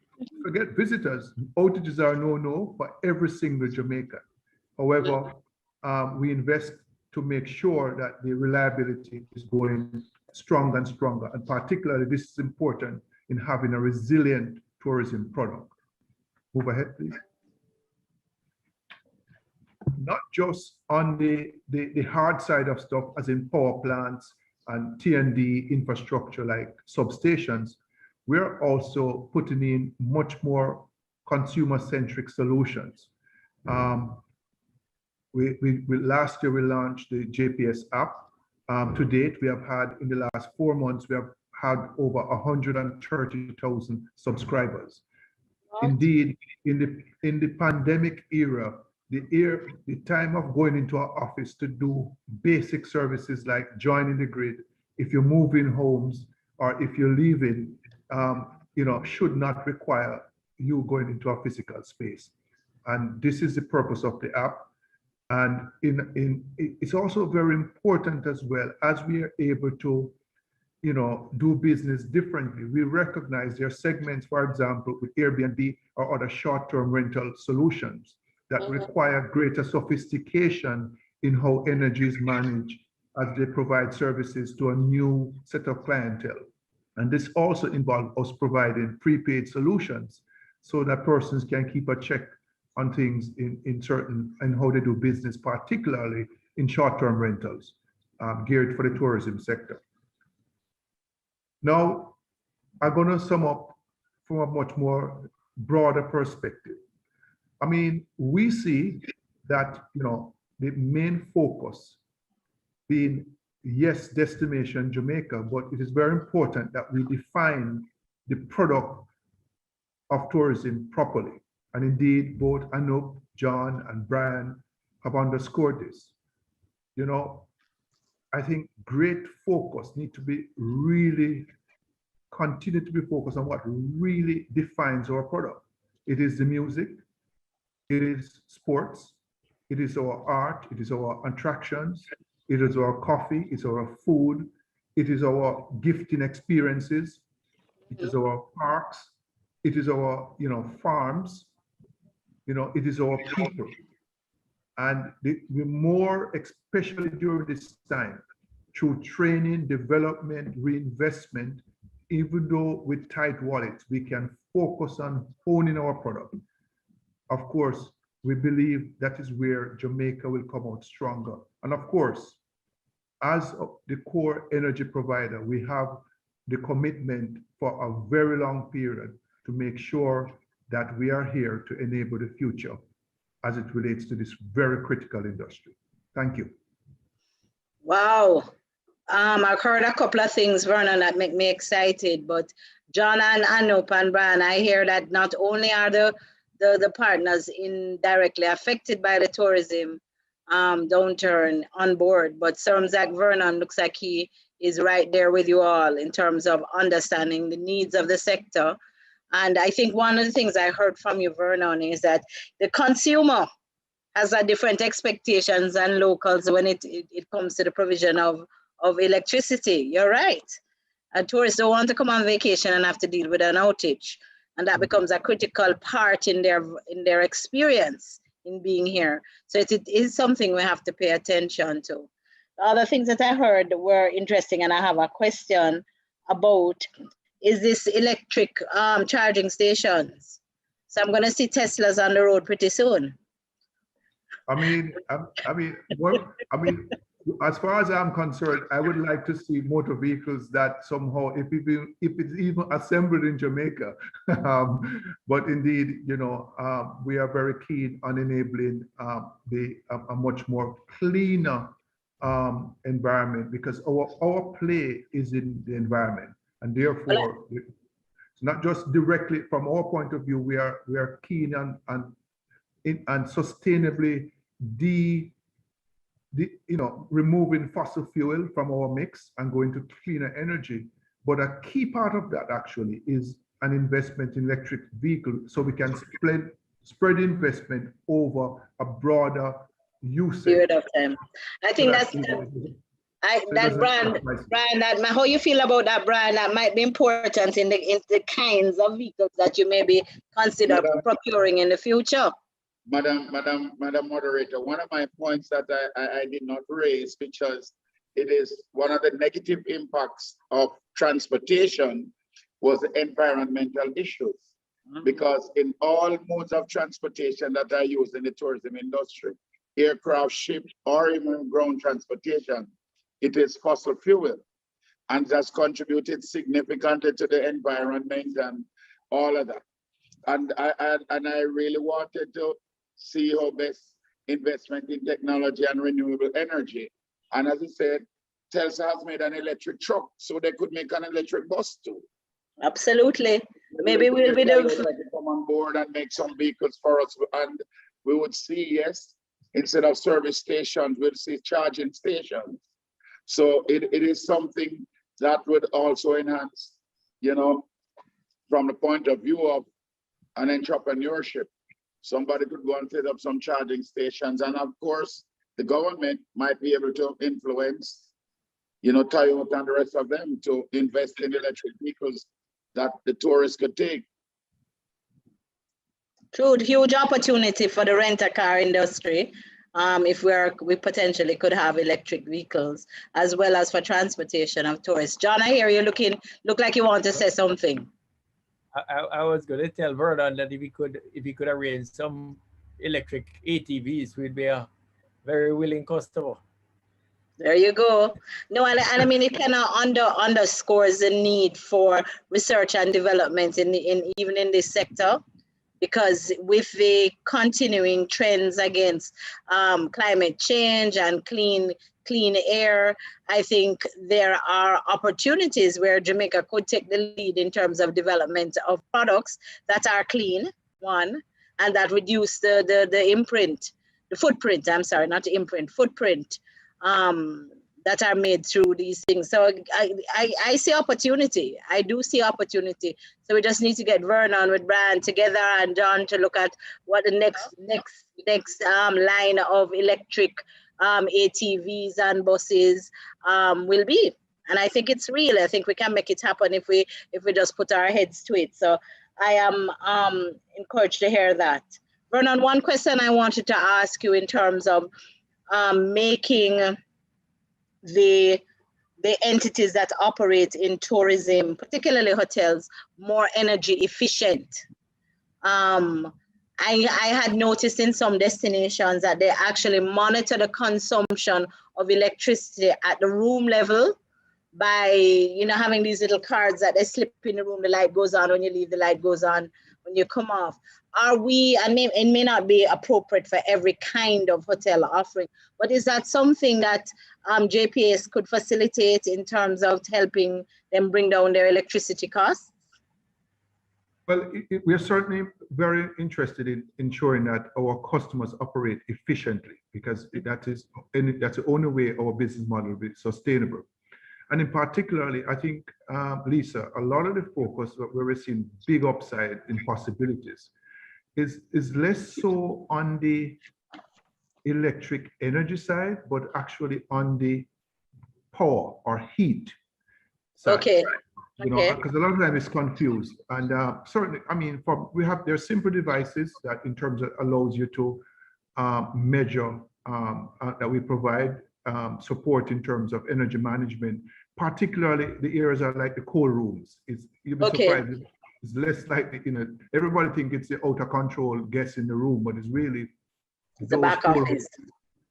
forget visitors, outages are a no-no for every single Jamaican. However, we invest to make sure that the reliability is going stronger and stronger. And particularly, this is important in having a resilient tourism product. Move ahead, please. Not just on the hard side of stuff, as in power plants and T&D infrastructure like substations, we're also putting in much more consumer-centric solutions. Last year, we launched the JPS app. To date, we have had, in the last 4 months, we have had over 130,000 subscribers. Indeed, in the pandemic era, the time of going into our office to do basic services like joining the grid, if you're moving homes or if you're leaving, should not require you going into a physical space. And this is the purpose of the app. And it's also very important as well, as we are able to, do business differently. We recognize there are segments, for example, with Airbnb or other short-term rental solutions that require greater sophistication in how energy is managed as they provide services to a new set of clientele. And this also involves us providing prepaid solutions so that persons can keep a check on things in certain, and how they do business, particularly in short-term rentals, geared for the tourism sector. Now, I'm going to sum up from a much more broader perspective. I mean, we see that, the main focus being, yes, destination Jamaica, but it is very important that we define the product of tourism properly. And indeed, both Anub, John, and Brian have underscored this. I think great focus need to be really continue to be focused on what really defines our product. It is the music, it is sports, it is our art, it is our attractions, it is our coffee, it's our food, it is our gifting experiences, it is our parks, it is our farms, it is our people. And the more, especially during this time, through training, development, reinvestment, even though with tight wallets, we can focus on owning our product. Of course, we believe that is where Jamaica will come out stronger. And of course, as the core energy provider, we have the commitment for a very long period to make sure that we are here to enable the future as it relates to this very critical industry. Thank you. Wow. I've heard a couple of things, Vernon, that make me excited, but John and Anup and Brian, I hear that not only are the partners indirectly affected by the tourism downturn on board. But Zach Vernon looks like he is right there with you all in terms of understanding the needs of the sector. And I think one of the things I heard from you, Vernon, is that the consumer has a different expectations than locals when it comes to the provision of electricity. You're right. Tourists don't want to come on vacation and have to deal with an outage. And that becomes a critical part in their experience in being here. So it is something we have to pay attention to. The other things that I heard were interesting, and I have a question about is this electric charging stations. So I'm going to see Teslas on the road pretty soon. As far as I'm concerned, I would like to see motor vehicles that somehow, if it's even assembled in Jamaica, but indeed, we are very keen on enabling a much more cleaner environment, because our play is in the environment, and therefore, it's not just directly from our point of view. We are keen on sustainably removing fossil fuel from our mix and going to cleaner energy. But a key part of that actually is an investment in electric vehicles, so we can spread investment over a broader usage. Period of time. I think how you feel about that, Brian? That might be important in the kinds of vehicles that you may be consider procuring in the future. Madam Moderator, one of my points that I did not raise, because it is one of the negative impacts of transportation, was the environmental issues. Because in all modes of transportation that are used in the tourism industry, aircraft, ship, or even ground transportation, it is fossil fuel, and that's contributed significantly to the environment and all of that. And I really wanted to see how best investment in technology and renewable energy. And as I said, Tesla has made an electric truck, so they could make an electric bus too. Absolutely. Maybe we'll be able to come on board and make some vehicles for us, and we would see, yes, instead of service stations, we'll see charging stations. So it is something that would also enhance, from the point of view of an entrepreneurship. Somebody could go and set up some charging stations, and of course, the government might be able to influence, Toyota and the rest of them to invest in electric vehicles that the tourists could take. True, huge opportunity for the rent-a-car industry. If we potentially could have electric vehicles, as well as for transportation of tourists. John, I hear you look like you want to say something. I was going to tell Vernon that if he could arrange some electric ATVs, we'd be a very willing customer. There you go. No, and I mean, it kind of underscores the need for research and development even in this sector, because with the continuing trends against climate change and clean air, I think there are opportunities where Jamaica could take the lead in terms of development of products that are clean, one, and that reduce the footprint that are made through these things. So I see opportunity. I do see opportunity. So we just need to get Vernon with Brian together and John to look at what the next line of electric ATVs and buses will be. And I think it's real. I think we can make it happen if we just put our heads to it. So I am encouraged to hear that. Vernon, one question I wanted to ask you in terms of making the entities that operate in tourism, particularly hotels, more energy efficient. I had noticed in some destinations that they actually monitor the consumption of electricity at the room level by, having these little cards that they slip in the room. The light goes on when you leave, the light goes on when you come off. It may not be appropriate for every kind of hotel offering, but is that something that JPS could facilitate in terms of helping them bring down their electricity costs? Well, we are certainly very interested in ensuring that our customers operate efficiently, because that's the only way our business model will be sustainable. And in particularly, I think, Lisa, a lot of the focus where we're seeing big upside in possibilities is less so on the electric energy side, but actually on the power or heat side. Okay. You know, because a lot of time it's confused. And certainly, I mean, there's simple devices that in terms of allows you to measure that we provide support in terms of energy management, particularly the areas are like the cold rooms. You'll be surprised. It's less likely, you know, everybody think it's the out of control guests in the room, but it's really the back office.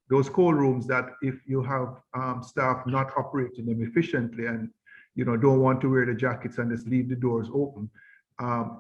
Those cold rooms that if you have staff not operating them efficiently and you know don't want to wear the jackets and just leave the doors open,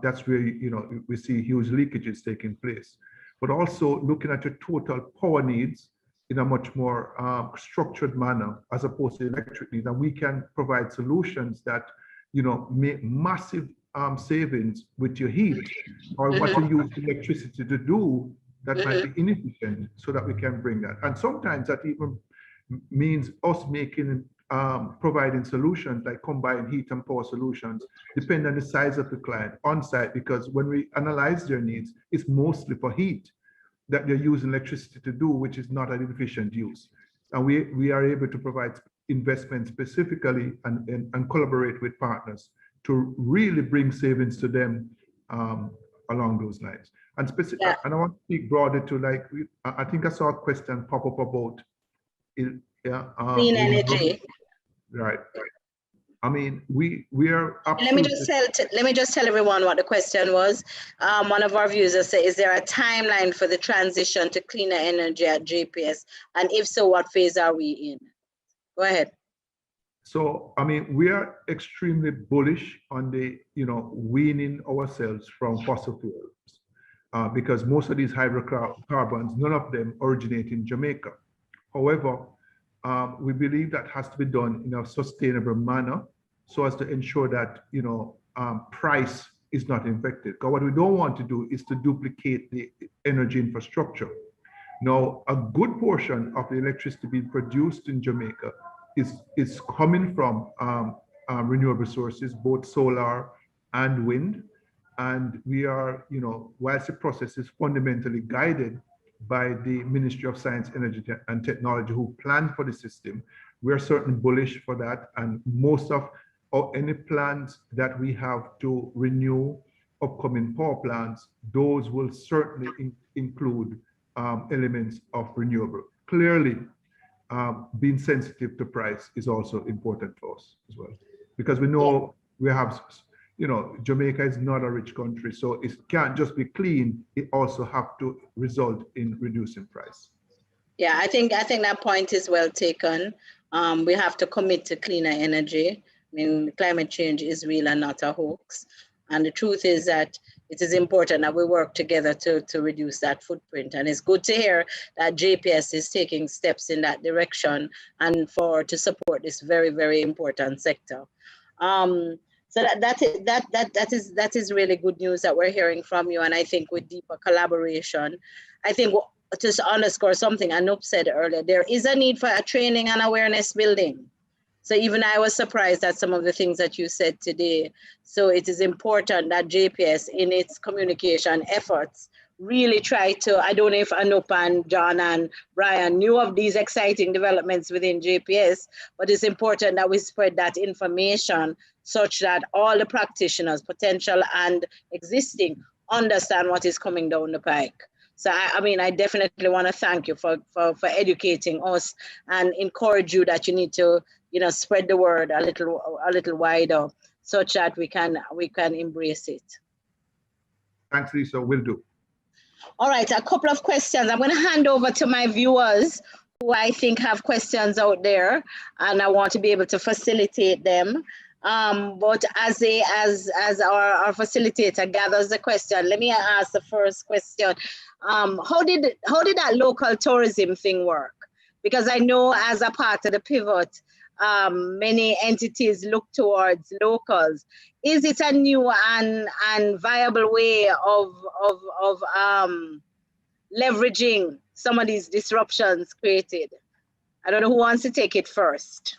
that's where you know we see huge leakages taking place. But also looking at your total power needs in a much more structured manner as opposed to electric needs, and we can provide solutions that you know make massive savings with your heat or what you use electricity to do that might be inefficient, so that we can bring that. And sometimes that even means us making providing solutions like combined heat and power solutions, depending on the size of the client on site, because when we analyze their needs, it's mostly for heat that they're using electricity to do, which is not an efficient use. And we are able to provide investment specifically and collaborate with partners to really bring savings to them along those lines. And and I want to speak broader to like, I think I saw a question pop up about clean energy. Right. I mean, we are absolutely. Let me just tell everyone what the question was. One of our viewers said, is there a timeline for the transition to cleaner energy at JPS? And if so, what phase are we in? Go ahead. So, I mean, we are extremely bullish on the, you know, weaning ourselves from fossil fuels because most of these hydrocarbons, none of them originate in Jamaica. However, we believe that has to be done in a sustainable manner so as to ensure that, you know, price is not infected. Because what we don't want to do is to duplicate the energy infrastructure. Now, a good portion of the electricity being produced in Jamaica is coming from renewable sources, both solar and wind. And we are, you know, whilst the process is fundamentally guided by the Ministry of Science, Energy and Technology, who planned for the system, we are certainly bullish for that. And most of any plans that we have to renew upcoming power plants, those will certainly include elements of renewable. Clearly, being sensitive to price is also important for us as well, because we know we have, you know, Jamaica is not a rich country, so it can't just be clean. It also have to result in reducing price. Yeah, I think that point is well taken. We have to commit to cleaner energy. I mean, climate change is real and not a hoax. And the truth is that it is important that we work together to reduce that footprint. And it's good to hear that JPS is taking steps in that direction and to support this very, very important sector. So that is really good news that we're hearing from you. And I think with deeper collaboration, I think just to underscore something Anub said earlier, there is a need for a training and awareness building. So even I was surprised at some of the things that you said today. So it is important that JPS in its communication efforts really try to, I don't know if Anub and John and Brian knew of these exciting developments within JPS, but it's important that we spread that information such that all the practitioners, potential and existing, understand what is coming down the pike. So I mean, I definitely want to thank you for educating us and encourage you that you need to, you know, spread the word a little wider, such that we can embrace it. Thanks, Lisa. Will do. All right, a couple of questions. I'm going to hand over to my viewers who I think have questions out there, and I want to be able to facilitate them. But as our facilitator gathers the question, let me ask the first question. How did that local tourism thing work? Because I know as a part of the pivot, many entities look towards locals. Is it a new and viable way of leveraging some of these disruptions created? I don't know who wants to take it first.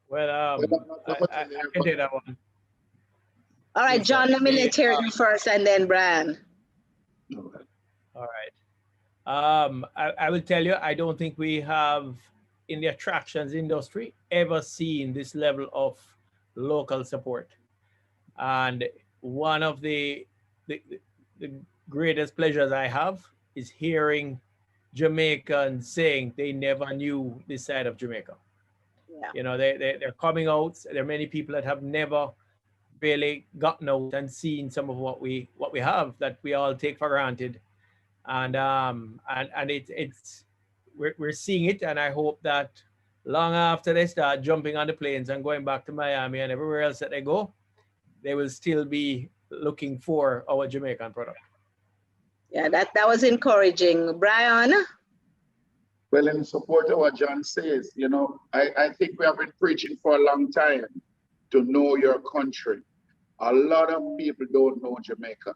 Well, I can take that one. All right, Lisa, John, let me let hear you first and then Brian. All right. I will tell you, I don't think we have in the attractions industry ever seen this level of local support. And one of the greatest pleasures I have is hearing Jamaicans saying they never knew this side of Jamaica. Yeah. You know, they're coming out. There are many people that have never really gotten out and seen some of what we have that we all take for granted. And we're seeing it, and I hope that long after they start jumping on the planes and going back to Miami and everywhere else that they go, they will still be looking for our Jamaican product. Yeah, that was encouraging. Brian? Well, in support of what John says, you know, I think we have been preaching for a long time to know your country. A lot of people don't know Jamaica.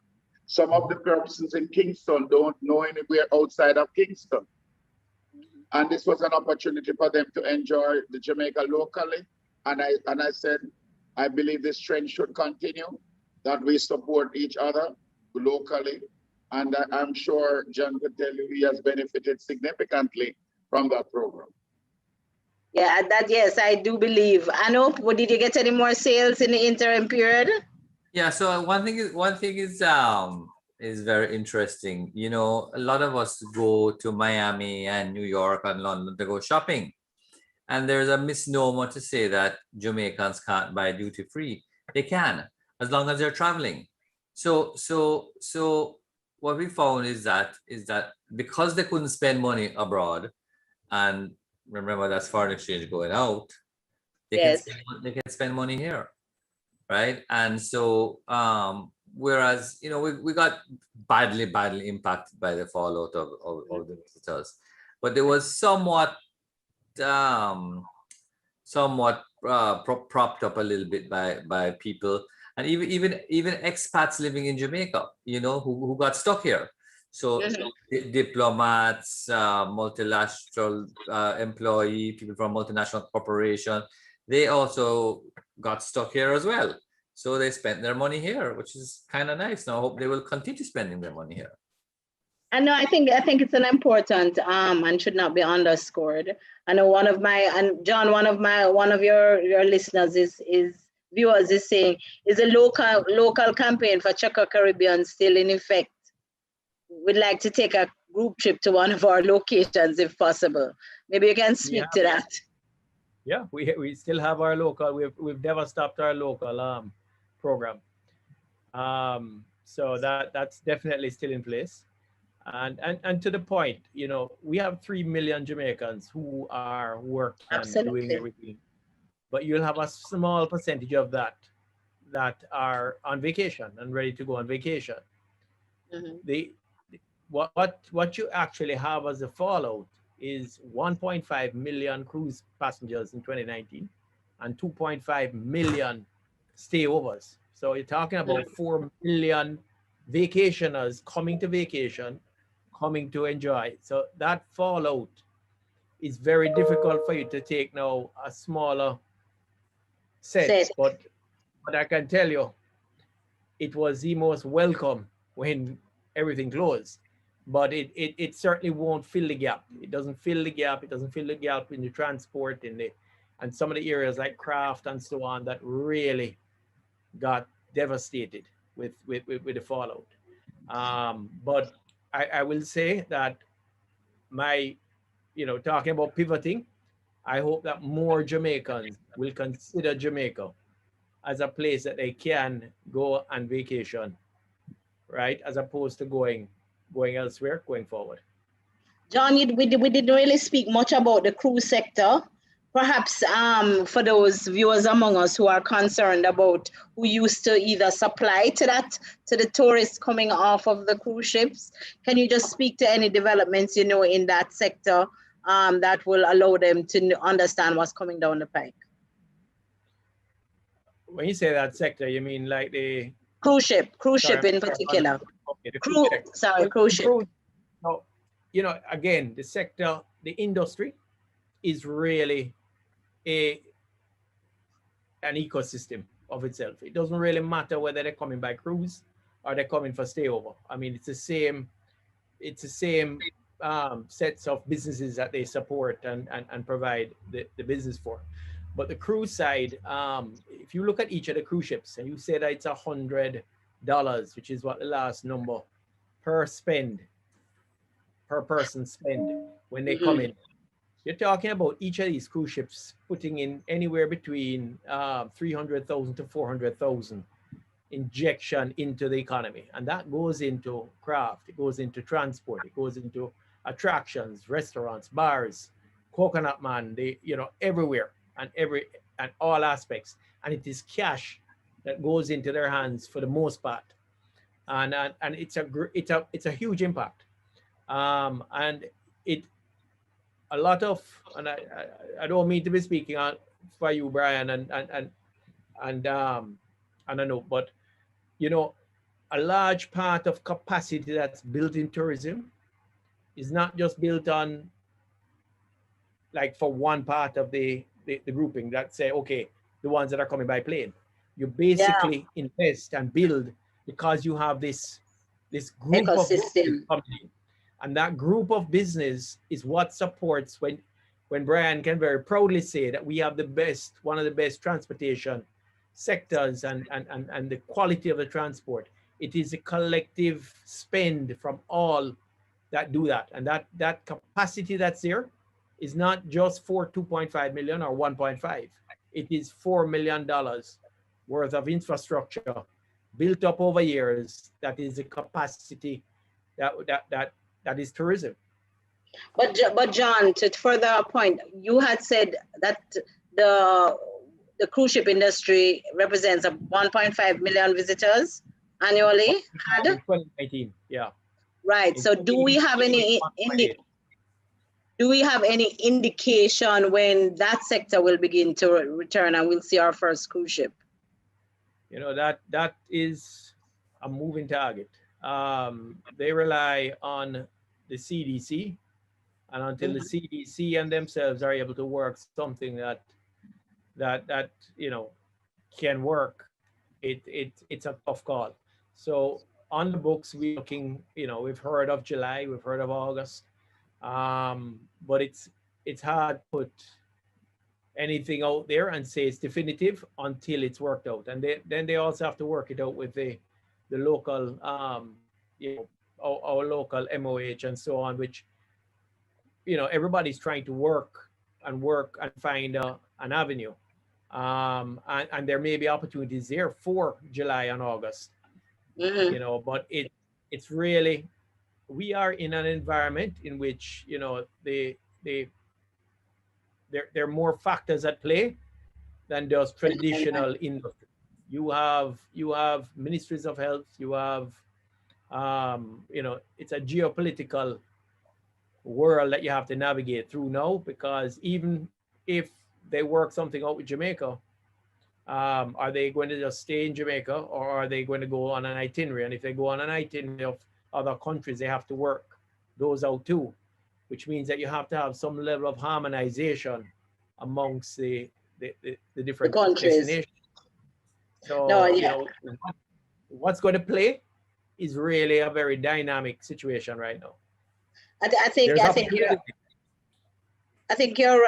Some of the persons in Kingston don't know anywhere outside of Kingston. And this was an opportunity for them to enjoy the Jamaica locally. And I said, I believe this trend should continue, that we support each other locally. And I'm sure John could tell you he has benefited significantly from that program. Yeah, yes, I do believe. Anub, did you get any more sales in the interim period? Yeah, so one thing is very interesting. You know, a lot of us go to Miami and New York and London to go shopping. And there's a misnomer to say that Jamaicans can't buy duty free. They can, as long as they're traveling. So what we found is that because they couldn't spend money abroad, and remember that's foreign exchange going out, they can spend money here, right? And so whereas, you know, we got badly impacted by the fallout of the visitors, but there was somewhat propped up a little bit by people, and even expats living in Jamaica, you know, who got stuck here. So diplomats, multilateral employee, people from multinational corporation, they also got stuck here as well. So they spent their money here, which is kind of nice. Now I hope they will continue spending their money here. I know. I think it's an important and should not be underscored. I know one of your listeners is viewers is saying, is a local campaign for Choco Caribbean still in effect? We'd like to take a group trip to one of our locations if possible. Maybe you can speak to that. Yeah, we still have our local. We've never stopped our local program. So that's definitely still in place. And to the point, you know, we have 3 million Jamaicans who are working and doing everything, but you'll have a small percentage of that are on vacation and ready to go on vacation. What you actually have as a fallout is 1.5 million cruise passengers in 2019 and 2.5 million stayovers. So you're talking about 4 million vacationers coming to vacation, coming to enjoy. So that fallout is very difficult for you to take now a smaller set. But I can tell you, it was the most welcome when everything closed. But it certainly won't fill the gap. It doesn't fill the gap. It doesn't fill the gap in the transport and some of the areas like craft and so on that really got devastated with the fallout. But I will say that talking about pivoting, I hope that more Jamaicans will consider Jamaica as a place that they can go on vacation, right? As opposed to going elsewhere going forward. John, we didn't really speak much about the cruise sector. Perhaps for those viewers among us who are concerned about who used to either supply to the tourists coming off of the cruise ships, can you just speak to any developments you know in that sector that will allow them to understand what's coming down the pike? When you say that sector, you mean like the cruise ship in particular. Okay, the Cruise ship. No, you know, again, the sector, the industry is really an ecosystem of itself. It doesn't really matter whether they're coming by cruise or they're coming for stayover. I mean, it's the same sets of businesses that they support and provide the business for. But the cruise side, if you look at each of the cruise ships and you say that it's $100, which is what the last number per person spend when they come in, you're talking about each of these cruise ships putting in anywhere between 300,000 to 400,000 injection into the economy. And that goes into craft, it goes into transport, it goes into attractions, restaurants, bars, Coconut Man, everywhere and all aspects. And it is cash that goes into their hands for the most part. And it's a huge impact. And a lot of, and I don't mean to be speaking for you, Brian, and I know, but a large part of capacity that's built in tourism is not just built on, like, for one part of the grouping that say, okay, the ones that are coming by plane. You basically invest and build because you have this group ecosystem. of companies. And that group of business is what supports when Brian can very proudly say that we have one of the best transportation sectors and the quality of the transport. It is a collective spend from all that do that. And that capacity that's there is not just for 2.5 million or 1.5. It is $4 million worth of infrastructure built up over years. That is a capacity that is tourism. But John, to further point, you had said that the cruise ship industry represents 1.5 million visitors annually. In 2019, yeah. Right. So do we have any indication when that sector will begin to return and we'll see our first cruise ship? That is a moving target. They rely on the CDC, and until the CDC and themselves are able to work something that can work, it's a tough call. So on the books, we're looking, we've heard of July, we've heard of August, but it's hard to put anything out there and say it's definitive until it's worked out. And then they also have to work it out with the local, our local MOH and so on, which, everybody's trying to work and find an avenue. And there may be opportunities there for July and August, but it's really, we are in an environment in which, there are more factors at play than just traditional industry. You have ministries of health, you have, it's a geopolitical world that you have to navigate through now, because even if they work something out with Jamaica, are they going to just stay in Jamaica, or are they going to go on an itinerary? And if they go on an itinerary of other countries, they have to work those out too, which means that you have to have some level of harmonization amongst the different destinations. So, what's going to play is really a very dynamic situation right now. I think you're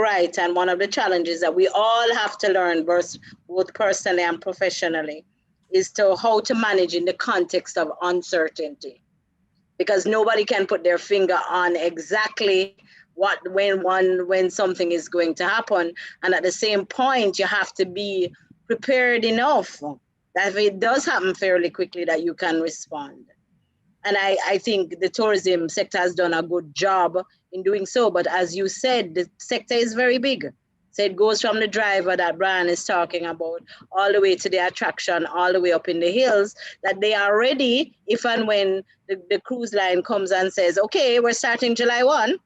right. And one of the challenges that we all have to learn, both personally and professionally, is how to manage in the context of uncertainty, because nobody can put their finger on exactly when something is going to happen. And at the same point, you have to be prepared enough that if it does happen fairly quickly, that you can respond. And I think the tourism sector has done a good job in doing so. But as you said, the sector is very big. So it goes from the driver that Brian is talking about, all the way to the attraction, all the way up in the hills, that they are ready if and when the cruise line comes and says, okay, we're starting July 1.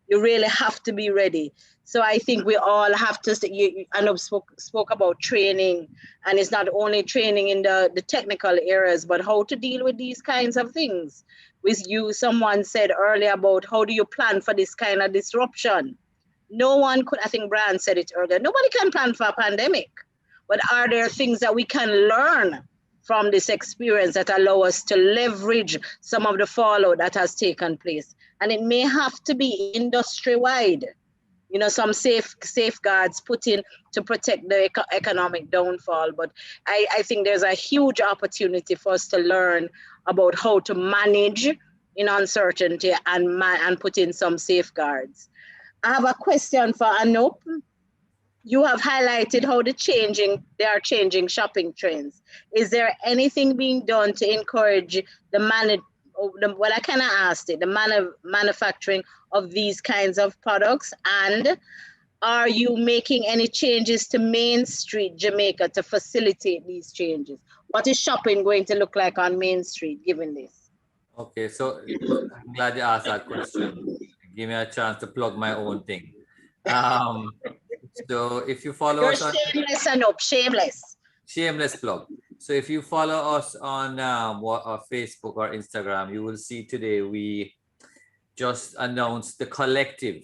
You really have to be ready. So I think we all have to, Anub spoke about training, and it's not only training in the technical areas, but how to deal with these kinds of things. With you, someone said earlier about how do you plan for this kind of disruption? No one could, I think Brian said it earlier, nobody can plan for a pandemic, but are there things that we can learn from this experience that allow us to leverage some of the fallout that has taken place? And it may have to be industry-wide, you know, some safeguards put in to protect the economic downfall. But I think there's a huge opportunity for us to learn about how to manage in uncertainty and put in some safeguards. I have a question for Anub. You have highlighted how there are changing shopping trends. Is there anything being done to encourage what I kind of asked it, the manufacturing of these kinds of products? And are you making any changes to Main Street, Jamaica, to facilitate these changes? What is shopping going to look like on Main Street given this? Okay, so I'm glad you asked that question. Give me a chance to plug my own thing. So if you follow us on shameless, Anub, shameless. Shameless plug. So if you follow us on Facebook or Instagram, you will see today we just announced the Collective.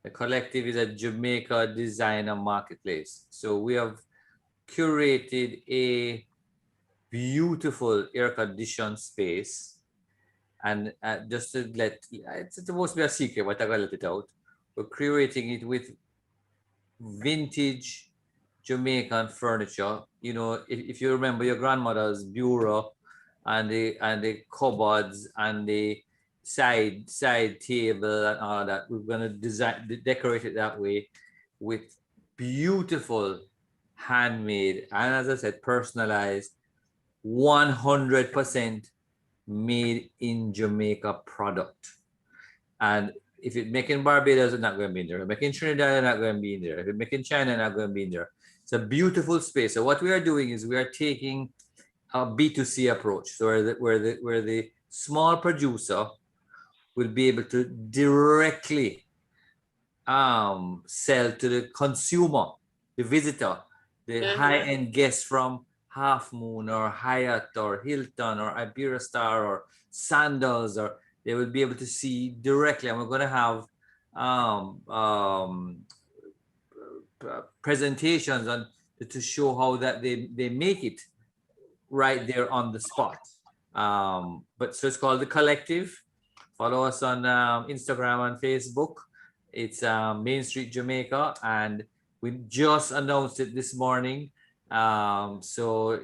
The Collective is a Jamaica designer marketplace. So we have curated a beautiful air-conditioned space. And just to it's supposed to be a secret, but I'm going to let it out. We're curating it with vintage Jamaican furniture. You know, if you remember your grandmother's bureau and the cupboards and the side table and all that, we're gonna decorate it that way with beautiful handmade and, as I said, personalized 100% made in Jamaica product. And if it's making in Barbados, it's not going to be in there. If it's making in Trinidad, it's not going to be in there. If it's making in China, it's not going to be in there. It's a beautiful space. So what we are doing is we are taking a B2C approach, so where the small producer will be able to directly sell to the consumer, the visitor, the high-end guest from Half Moon or Hyatt or Hilton or Iberostar or Sandals, or they will be able to see directly. And we're going to have presentations on to show how that they make it right there on the spot. But so it's called The Collective. Follow us on Instagram and Facebook. It's Main Street Jamaica, and we just announced it this morning. So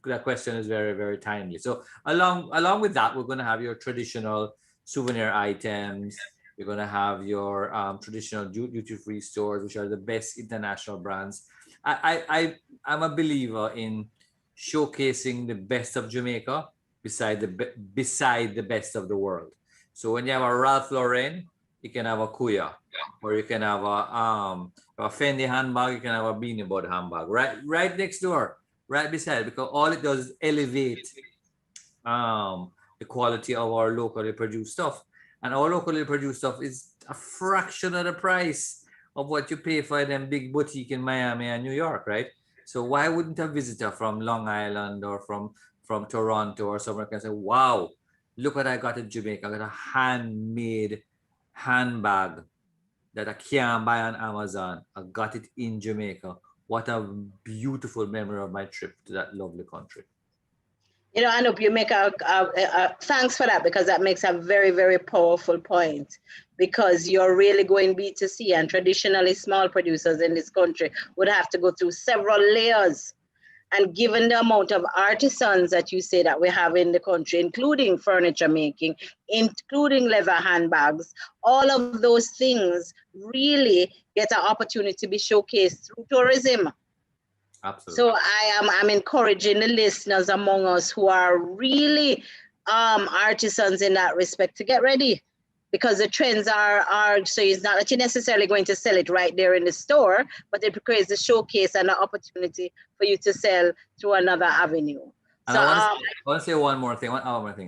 that question is very, very timely. So along with that, we're going to have your traditional souvenir items. You're going to have your traditional duty-free stores, which are the best international brands. I'm a believer in showcasing the best of Jamaica beside the best of the world. So when you have a Ralph Lauren, you can have a Kuya, or you can have a Fendi handbag, you can have a Beanie Bud handbag, right next door, right beside, because all it does is elevate the quality of our locally produced stuff. And our locally produced stuff is a fraction of the price of what you pay for them big boutique in Miami and New York, right? So why wouldn't a visitor from Long Island or from Toronto or somewhere can say, wow, look what I got in Jamaica. I got a handmade handbag that I can't buy on Amazon. I got it in Jamaica. What a beautiful memory of my trip to that lovely country. You know, Anup, you make thanks for that, because that makes a very, very powerful point, because you're really going B2C, and traditionally small producers in this country would have to go through several layers. And given the amount of artisans that you say that we have in the country, including furniture making, including leather handbags, all of those things really get an opportunity to be showcased through tourism. Absolutely. So I'm encouraging the listeners among us who are really artisans in that respect to get ready, because the trends are so it's not that you're necessarily going to sell it right there in the store, but it creates a showcase and an opportunity for you to sell through another avenue. And so I want to say one more thing.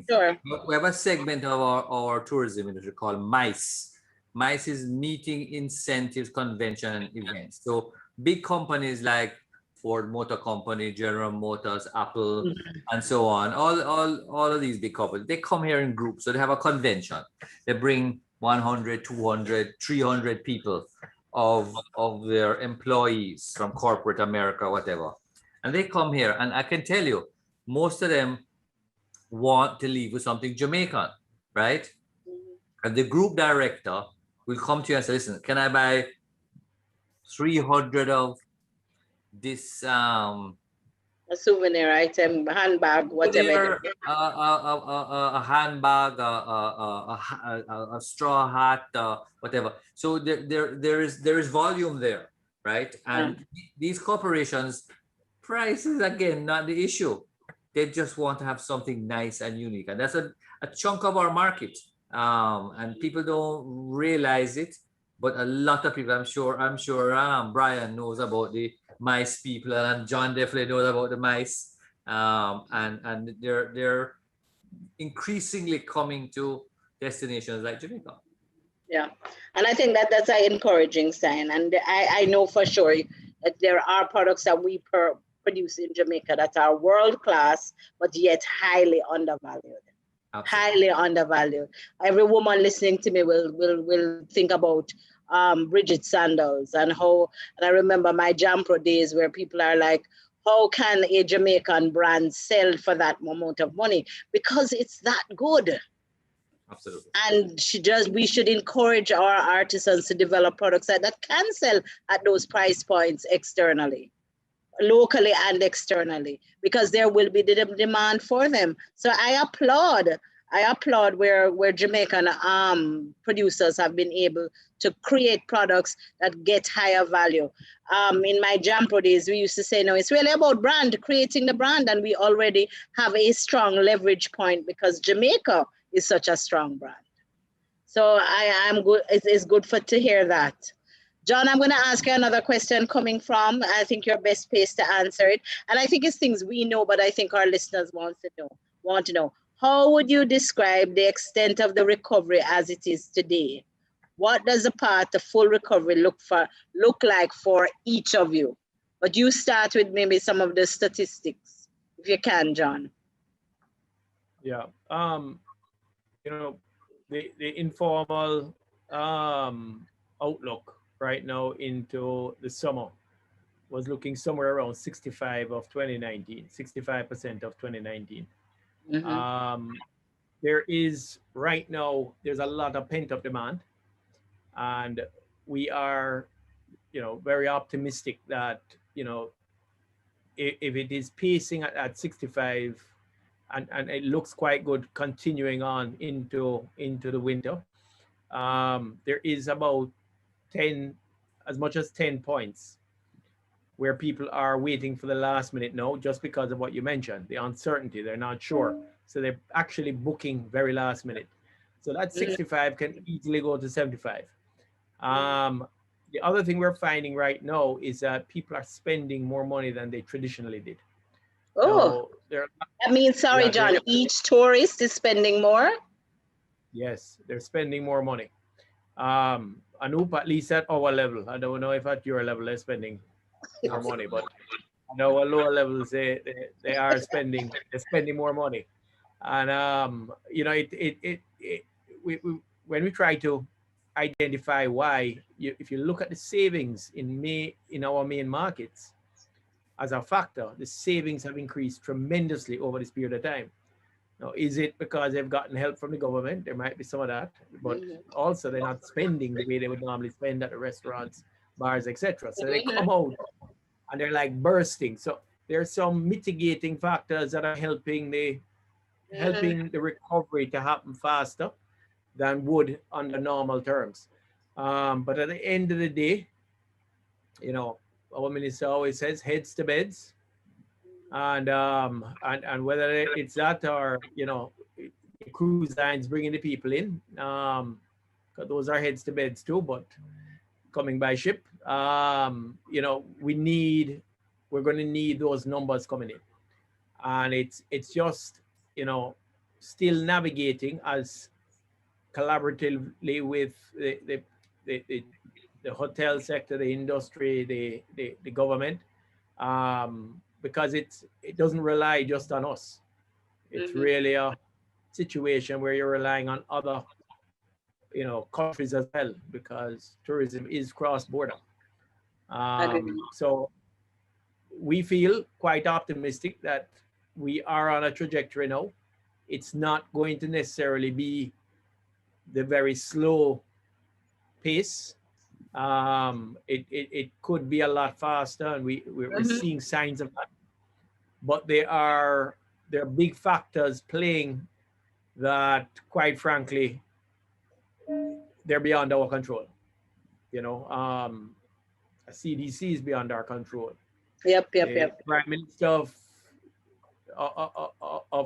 Sure. We have a segment of our tourism industry called MICE, MICE is meeting, incentives, convention, and events. So big companies like Ford Motor Company, General Motors, Apple, and so on, all of these big companies, they come here in groups. So they have a convention. They bring 100, 200, 300 people of their employees from corporate America, whatever. And they come here, and I can tell you, most of them want to leave with something Jamaican, right? And the group director will come to you and say, listen, can I buy 300 of this a souvenir item, handbag, whatever. a handbag, a straw hat, whatever. So there is volume there, right? And these corporations, price is again not the issue. They just want to have something nice and unique, and that's a chunk of our market. And people don't realize it, but a lot of people, I'm sure Brian knows about the MICE people, and John definitely knows about the MICE, and they're increasingly coming to destinations like Jamaica. Yeah, and I think that's an encouraging sign, and I know for sure that there are products that we produce in Jamaica that are world class, but yet highly undervalued. Absolutely. Highly undervalued. Every woman listening to me will think about Bridget sandals and how, and I remember my Jampro days where people are like, how can a Jamaican brand sell for that amount of money? Because it's that good. Absolutely. And we should encourage our artisans to develop products that can sell at those price points externally, locally and externally, because there will be the demand for them. So I applaud where Jamaican producers have been able to create products that get higher value. In my Jampro days, we used to say, no, it's really about brand, creating the brand, and we already have a strong leverage point because Jamaica is such a strong brand. So I am good. It's good to hear that. John, I'm going to ask you another question coming from, I think you're best placed to answer it. And I think it's things we know, but I think our listeners want to know. How would you describe the extent of the recovery as it is today? What does the path to full recovery look like for each of you? But you start with maybe some of the statistics, if you can, John. Yeah, the informal outlook right now into the summer was looking somewhere around 65% of 2019. Mm-hmm. There is right now, there's a lot of pent up demand, and we are, very optimistic that, if it is pacing at 65 and it looks quite good continuing on into the winter, there is about as much as 10 points where people are waiting for the last minute now, just because of what you mentioned, the uncertainty, they're not sure. So they're actually booking very last minute. So that 65 can easily go to 75. The other thing we're finding right now is that people are spending more money than they traditionally did. Oh, I mean, sorry, John, each tourist is spending more? Yes, they're spending more money. Anub, at least at our level, I don't know if at your level they're spending more money, but at our lower levels they are spending more money. And when we try to identify why, if you look at the savings in our main markets as a factor, the savings have increased tremendously over this period of time. Now, is it because they've gotten help from the government? There might be some of that, but also they're not spending the way they would normally spend at the restaurants, bars, etc. So they come out and they're like bursting. So there's some mitigating factors that are helping the recovery to happen faster than would under normal terms. But at the end of the day, our minister always says heads to beds. And whether it's that or cruise lines bringing the people in, because those are heads to beds too, but coming by ship, we're going to need those numbers coming in, and it's just still navigating as collaboratively with the hotel sector, the industry, the government, because it doesn't rely just on us. It's really a situation where you're relying on other, countries as well, because tourism is cross-border. So we feel quite optimistic that we are on a trajectory now. It's not going to necessarily be the very slow pace. It could be a lot faster, and we're seeing signs of that. But there are big factors playing that, quite frankly, they're beyond our control. CDC is beyond our control. Yep. Prime Minister of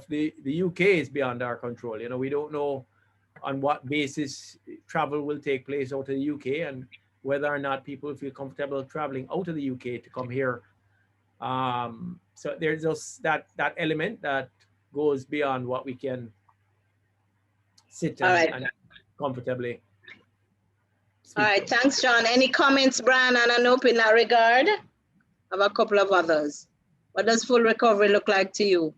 the UK is beyond our control. We don't know on what basis travel will take place out of the UK, and whether or not people feel comfortable traveling out of the UK to come here. So there's just that element that goes beyond what we can sit and comfortably speak. All right, thanks, John. Any comments, Brian and Anub, in that regard? I have a couple of others. What does full recovery look like to you?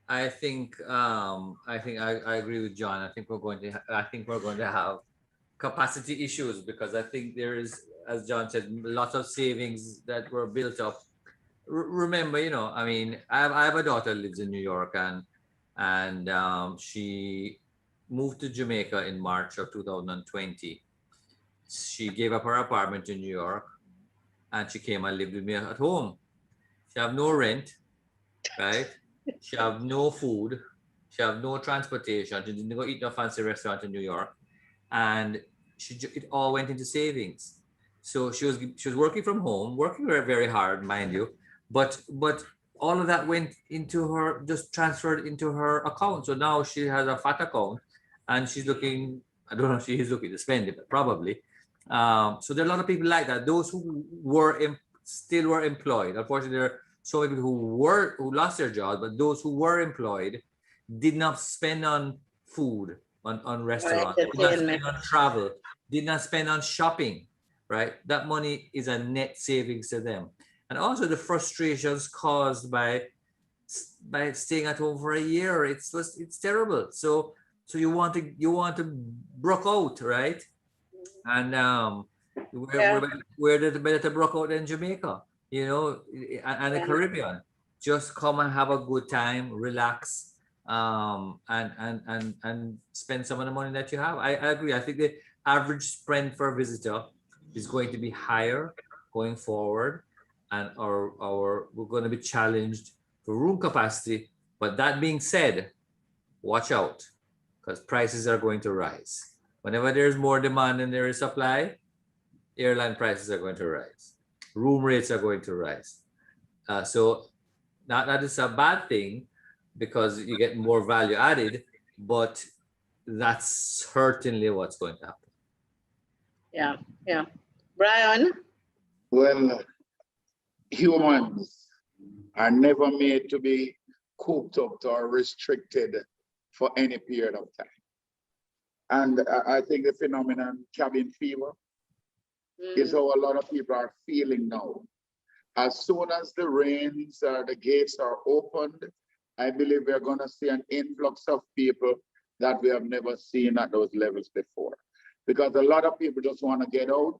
I think I agree with John. I think we're going to have capacity issues, because I think there is, as John said, lots of savings that were built up. Remember, I have a daughter who lives in New York, and she moved to Jamaica in March of 2020. She gave up her apartment in New York, and she came and lived with me at home. She have no rent, right? She have no food. She have no transportation. She didn't go eat in a fancy restaurant in New York, and it all went into savings. So she was working from home, working very, very hard, mind you, but all of that went into her, just transferred into her account. So now she has a fat account, and she's looking. I don't know if she is looking to spend it, but probably. So there are a lot of people like that. Those who still were employed. Unfortunately, there are so many people who lost their jobs, but those who were employed did not spend on food, on restaurants, did not spend on travel, did not spend on shopping, right? That money is a net savings to them. And also the frustrations caused by staying at home for a year. It's terrible. So you want to broke out, right? And where did better to broke out than Jamaica, and the Caribbean? Just come and have a good time, relax, and spend some of the money that you have. I agree. I think the average spend for a visitor is going to be higher going forward, and we're going to be challenged for room capacity. But that being said, watch out, because prices are going to rise. Whenever there's more demand than there is supply, airline prices are going to rise. Room rates are going to rise. So that is a bad thing, because you get more value added, but that's certainly what's going to happen. Yeah. Brian? Well, humans are never made to be cooped up or restricted for any period of time. And I think the phenomenon cabin fever is how a lot of people are feeling now. As soon as the reins or the gates are opened, I believe we're going to see an influx of people that we have never seen at those levels before. Because a lot of people just want to get out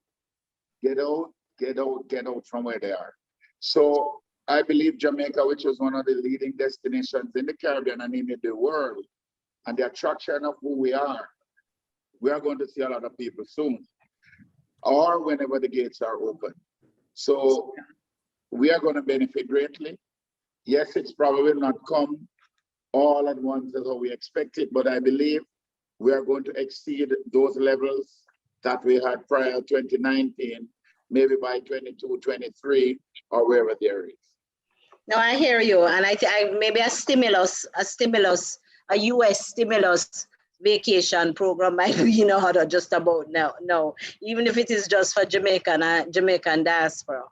from where they are. So I believe Jamaica, which is one of the leading destinations in the Caribbean and in the world, and the attraction of who we are going to see a lot of people soon, or whenever the gates are open. So we are going to benefit greatly. Yes, it's probably not come all at once as how we expected, but I believe we are going to exceed those levels that we had prior 2019, maybe by 22, 23, or wherever there is. No, I hear you. And I maybe a US stimulus vacation program might be in order just about now. No, even if it is just for Jamaican diaspora,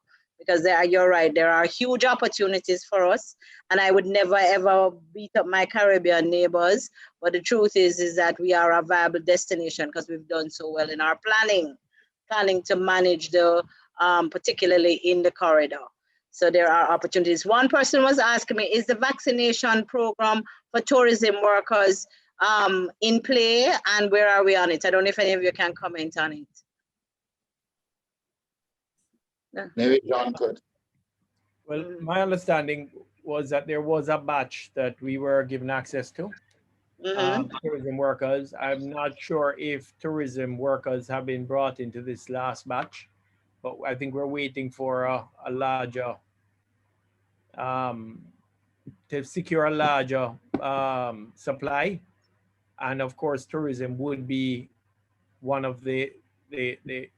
because you're right, there are huge opportunities for us. And I would never ever beat up my Caribbean neighbors. But the truth is that we are a viable destination because we've done so well in our planning to manage the, particularly in the corridor. So there are opportunities. One person was asking me, is the vaccination program for tourism workers in play, and where are we on it? I don't know if any of you can comment on it. Yeah. Maybe John could. Well, my understanding was that there was a batch that we were given access to, tourism workers. I'm not sure if tourism workers have been brought into this last batch, but I think we're waiting for a larger, to secure a larger supply. And of course, tourism would be one of the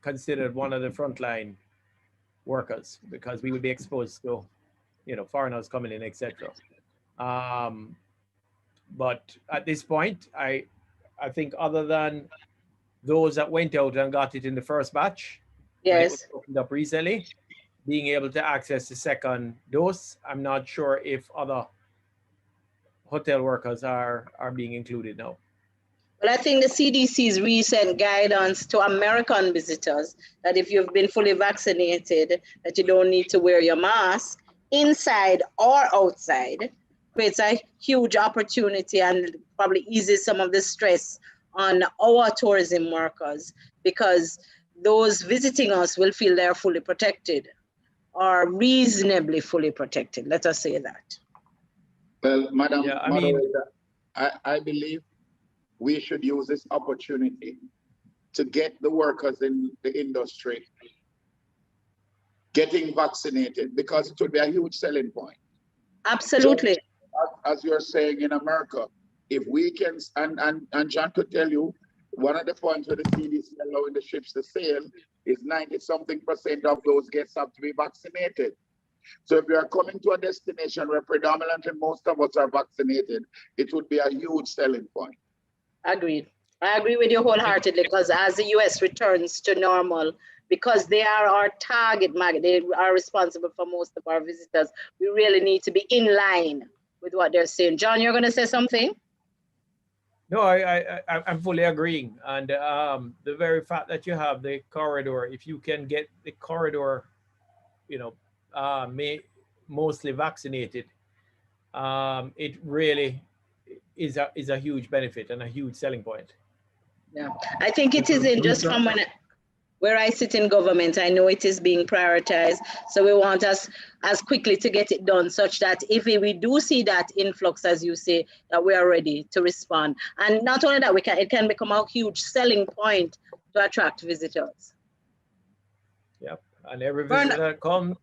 considered one of the frontline workers, because we would be exposed to, you know, foreigners coming in, etc. But at this point, I think other than those that went out and got it in the first batch, when it was opened up recently, being able to access the second dose, I'm not sure if other hotel workers are being included now. Well, I think the CDC's recent guidance to American visitors that if you've been fully vaccinated, that you don't need to wear your mask inside or outside, creates a huge opportunity and probably eases some of the stress on our tourism workers, because those visiting us will feel they're fully protected or reasonably fully protected. Let us say that. Well, Madam Moderator, I believe we should use this opportunity to get the workers in the industry getting vaccinated, because it would be a huge selling point. Absolutely. As you're saying in America, if we can, and John could tell you, one of the points with the CDC allowing the ships to sail is 90-something% of those guests have to be vaccinated. So if you are coming to a destination where predominantly most of us are vaccinated, it would be a huge selling point. Agreed. I agree with you wholeheartedly, because as the US returns to normal, because they are our target market, they are responsible for most of our visitors, we really need to be in line with what they're saying. John, you're going to say something? No, I'm fully agreeing. And the very fact that you have the corridor, if you can get the corridor, you know, mostly vaccinated, it really is a huge benefit and a huge selling point. Yeah, I think it is in just from where I sit in government, I know it is being prioritized. So we want us as quickly to get it done, such that if we do see that influx, as you say, that we are ready to respond. And not only that, it can become a huge selling point to attract visitors. Yep, and every visitor that comes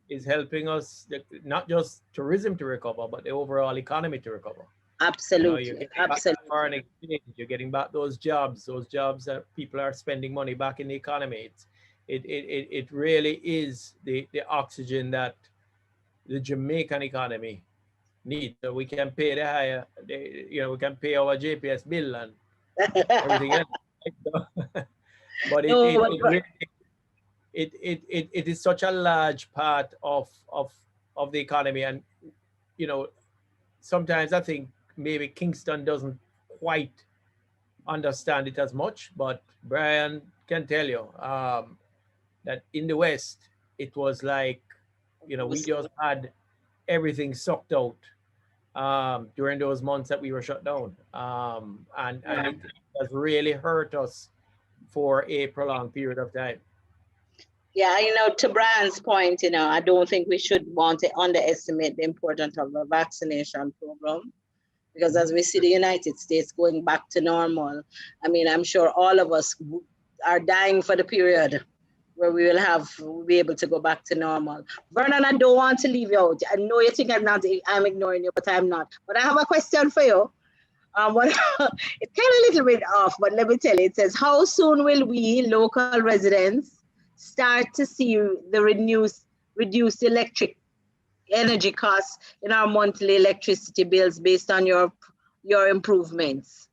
is helping us, not just tourism to recover, but the overall economy to recover. Absolutely, you know, absolutely. Foreign exchange, you're getting back those jobs that people are spending money back in the economy. It really is the oxygen that the Jamaican economy needs. So we can pay we can pay our JPS bill and everything else. But it is such a large part of the economy, and you know, sometimes I think maybe Kingston doesn't quite understand it as much, but Brian can tell you that in the West, it was like, you know, we just had everything sucked out during those months that we were shut down. And it has really hurt us for a prolonged period of time. Yeah, you know, to Brian's point, you know, I don't think we should want to underestimate the importance of the vaccination program. Because as we see the United States going back to normal, I mean, I'm sure all of us are dying for the period where we'll be able to go back to normal. Vernon, I don't want to leave you out. I know you think I'm ignoring you, but I'm not. But I have a question for you. It's kind of a little bit off, but let me tell you, it says, how soon will we, local residents, start to see the reduced electric energy costs in our monthly electricity bills based on your improvements?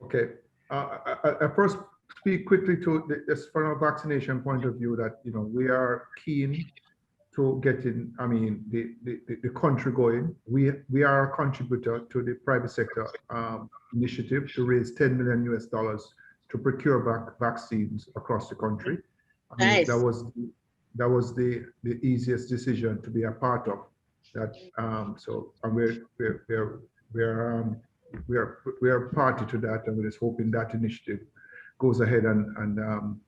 Okay, I first speak quickly to this from a vaccination point of view that, we are keen to getting, the country going. We are a contributor to the private sector initiative to raise $10 million to procure vaccines across the country. Nice. That was the easiest decision to be a part of. That so, and we are party to that, and we're just hoping that initiative goes ahead and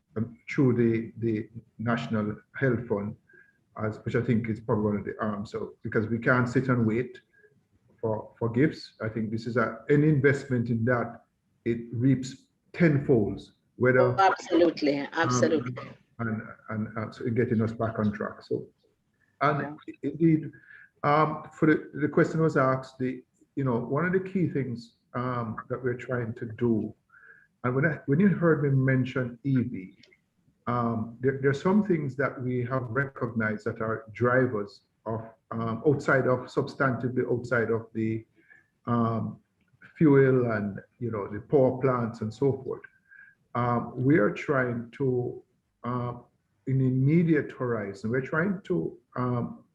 through the National Health Fund, which I think is probably one of the so because we can't sit and wait for gifts. I think this is any investment in that, it reaps tenfold. Whether absolutely. And so getting us back on track. So, and indeed, for the question was asked, one of the key things that we're trying to do, and when you heard me mention EV, there are some things that we have recognized that are drivers of substantively outside of the fuel and the power plants and so forth. We are trying to, in the immediate horizon, we're trying to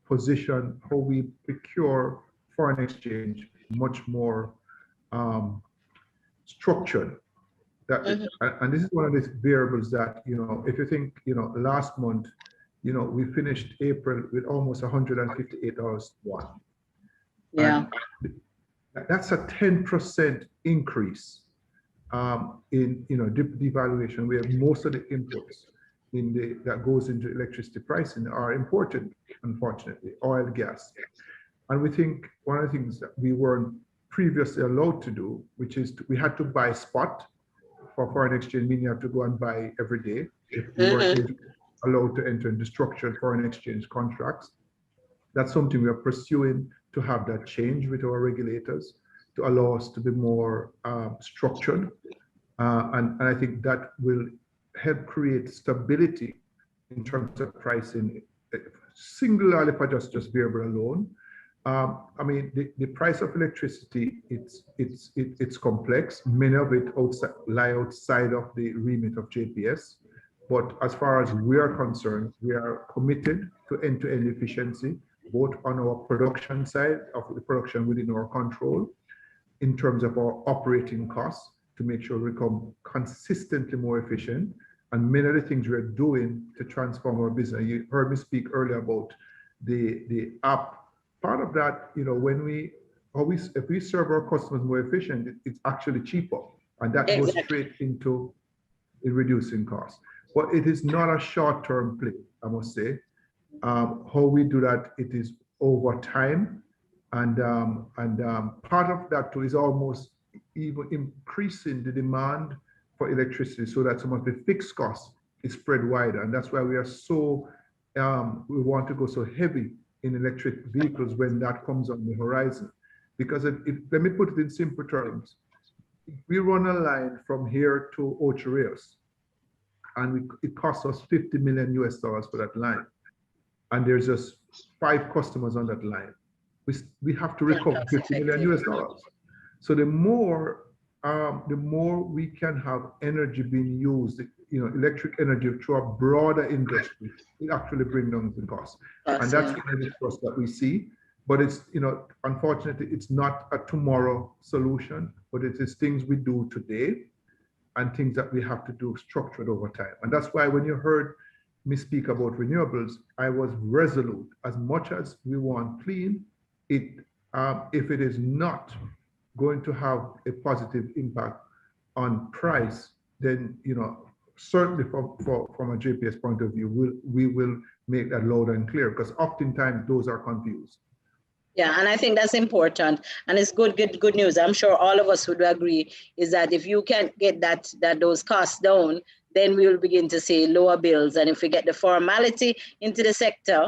position how we procure foreign exchange much more structured. And this is one of these variables that, if you think, last month, we finished April with almost $158 one. Yeah. And that's a 10% increase in devaluation, where most of the inputs that goes into electricity pricing are imported, unfortunately, oil, gas. And we think one of the things that we weren't previously allowed to do, which is we had to buy spot for foreign exchange, meaning you have to go and buy every day if we weren't allowed to enter into structured foreign exchange contracts. That's something we are pursuing, to have that change with our regulators to allow us to be more structured. And I think that will help create stability in terms of pricing, singularly for just variable alone. The price of electricity, it's complex. Many of it lie outside of the remit of JPS. But as far as we are concerned, we are committed to end-to-end efficiency, both on our production side of the production within our control, in terms of our operating costs, to make sure we become consistently more efficient. And many of the things we're doing to transform our business. You heard me speak earlier about the app. Part of that, if we serve our customers more efficient, it's actually cheaper. And that goes straight into reducing costs. But it is not a short-term play, I must say. How we do that, it is over time. And part of that too is almost even increasing the demand for electricity, so that some of the fixed costs is spread wider. And that's why we are so, we want to go so heavy in electric vehicles when that comes on the horizon. Because let me put it in simple terms. We run a line from here to Ocho Rios, and it costs us $50 million for that line. And there's just 5 customers on that line. We have to recover $50 million. So the more we can have energy being used, electric energy through a broader industry, it actually brings down the cost. And that's the cost that we see. But it's, unfortunately, it's not a tomorrow solution, but it is things we do today and things that we have to do structured over time. And that's why when you heard me speak about renewables, I was resolute. As much as we want clean, if it is not going to have a positive impact on price, then certainly from a JPS point of view, we will make that loud and clear, because oftentimes those are confused. Yeah, and I think that's important, and it's good news. I'm sure all of us would agree is that if you can get those costs down, then we will begin to see lower bills. And if we get the formality into the sector,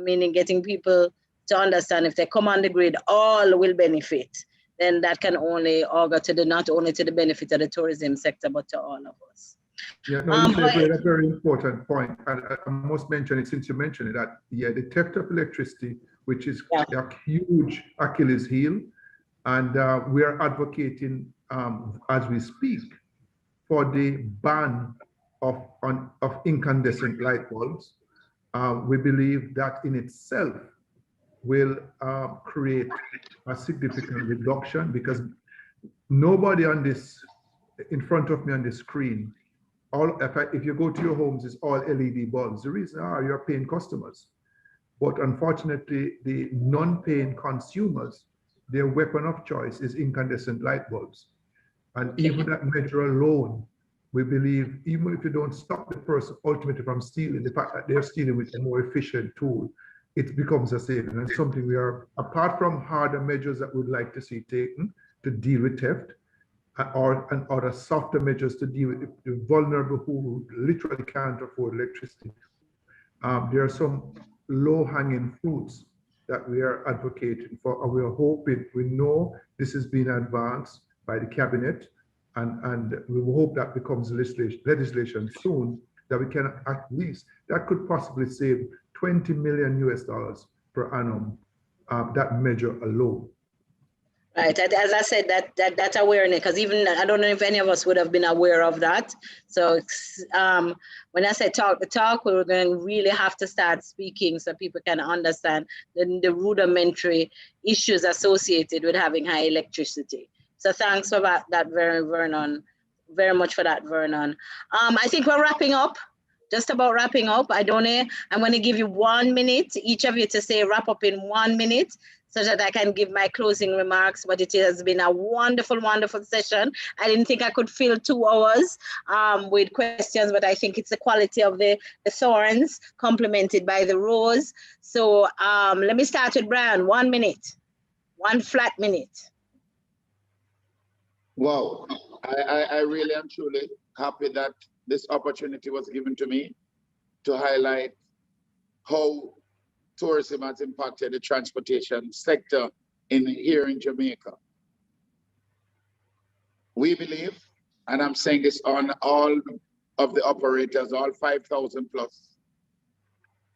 in getting people to understand if they come on the grid, all will benefit. Then that can only augur to not only to the benefit of the tourism sector, but to all of us. Yeah, no, this is a very important point. And I must mention it, since you mentioned it, that the theft of electricity, which is a huge Achilles heel, and we are advocating as we speak for the ban of incandescent light bulbs. We believe that in itself will create a significant reduction, because nobody on this, in front of me on the screen, if you go to your homes, it's all LED bulbs. The reason are you're paying customers. But unfortunately, the non-paying consumers, their weapon of choice is incandescent light bulbs. And even that measure alone, we believe, even if you don't stop the person ultimately from stealing, the fact that they're stealing with a more efficient tool, it becomes a saving, and something we are, apart from harder measures that we'd like to see taken to deal with theft, and other softer measures to deal with the vulnerable who literally can't afford electricity. There are some low-hanging fruits that we are advocating for, and we are hoping, we know this is being advanced by the cabinet, and we hope that becomes legislation soon, that we can at least, that could possibly save $20 million per annum, that measure alone. Right, as I said, that awareness, because even I don't know if any of us would have been aware of that. So when I say talk the talk, we're going to really have to start speaking so people can understand the rudimentary issues associated with having high electricity. So thanks for that, Vernon, very much for that, Vernon. I think we're wrapping up. Just about wrapping up. I'm going to give you 1 minute, each of you, to say wrap up in 1 minute, so that I can give my closing remarks. But it has been a wonderful, wonderful session. I didn't think I could fill 2 hours with questions, but I think it's the quality of the thorns complemented by the rose. So let me start with Brian. 1 minute, 1 flat minute. Wow, I really am truly happy that this opportunity was given to me to highlight how tourism has impacted the transportation sector here in Jamaica. We believe, and I'm saying this on all of the operators, all 5,000 plus,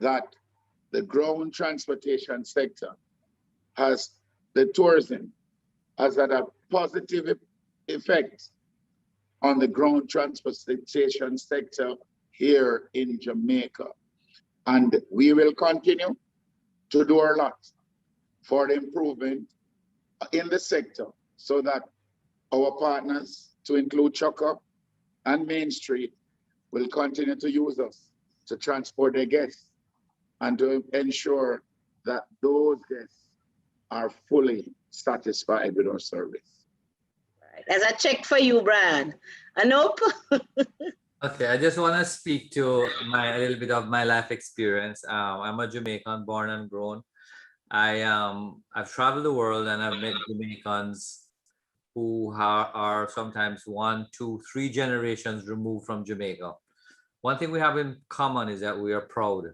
that the ground transportation sector the tourism has had a positive effect on the ground transportation sector here in Jamaica. And we will continue to do a lot for the improvement in the sector, so that our partners, to include Chucker and Main Street, will continue to use us to transport their guests and to ensure that those guests are fully satisfied with our service. As I check for you, Brian. Anub? Okay, I just want to speak to a little bit of my life experience. I'm a Jamaican, born and grown. I've traveled the world, and I've met Jamaicans who are sometimes 1, 2, 3 generations removed from Jamaica. One thing we have in common is that we are proud.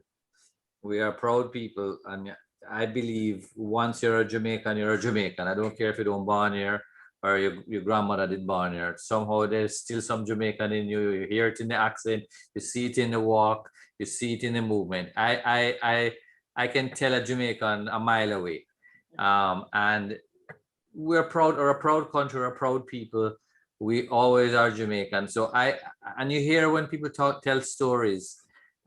We are proud people, and I believe once you're a Jamaican, you're a Jamaican. I don't care if you don't born here or your grandmother did born here. Somehow there's still some Jamaican in you. You hear it in the accent, you see it in the walk, you see it in the movement. I can tell a Jamaican a mile away. And we're proud, or a proud country, or a proud people. We always are Jamaican. So and you hear when people tell stories,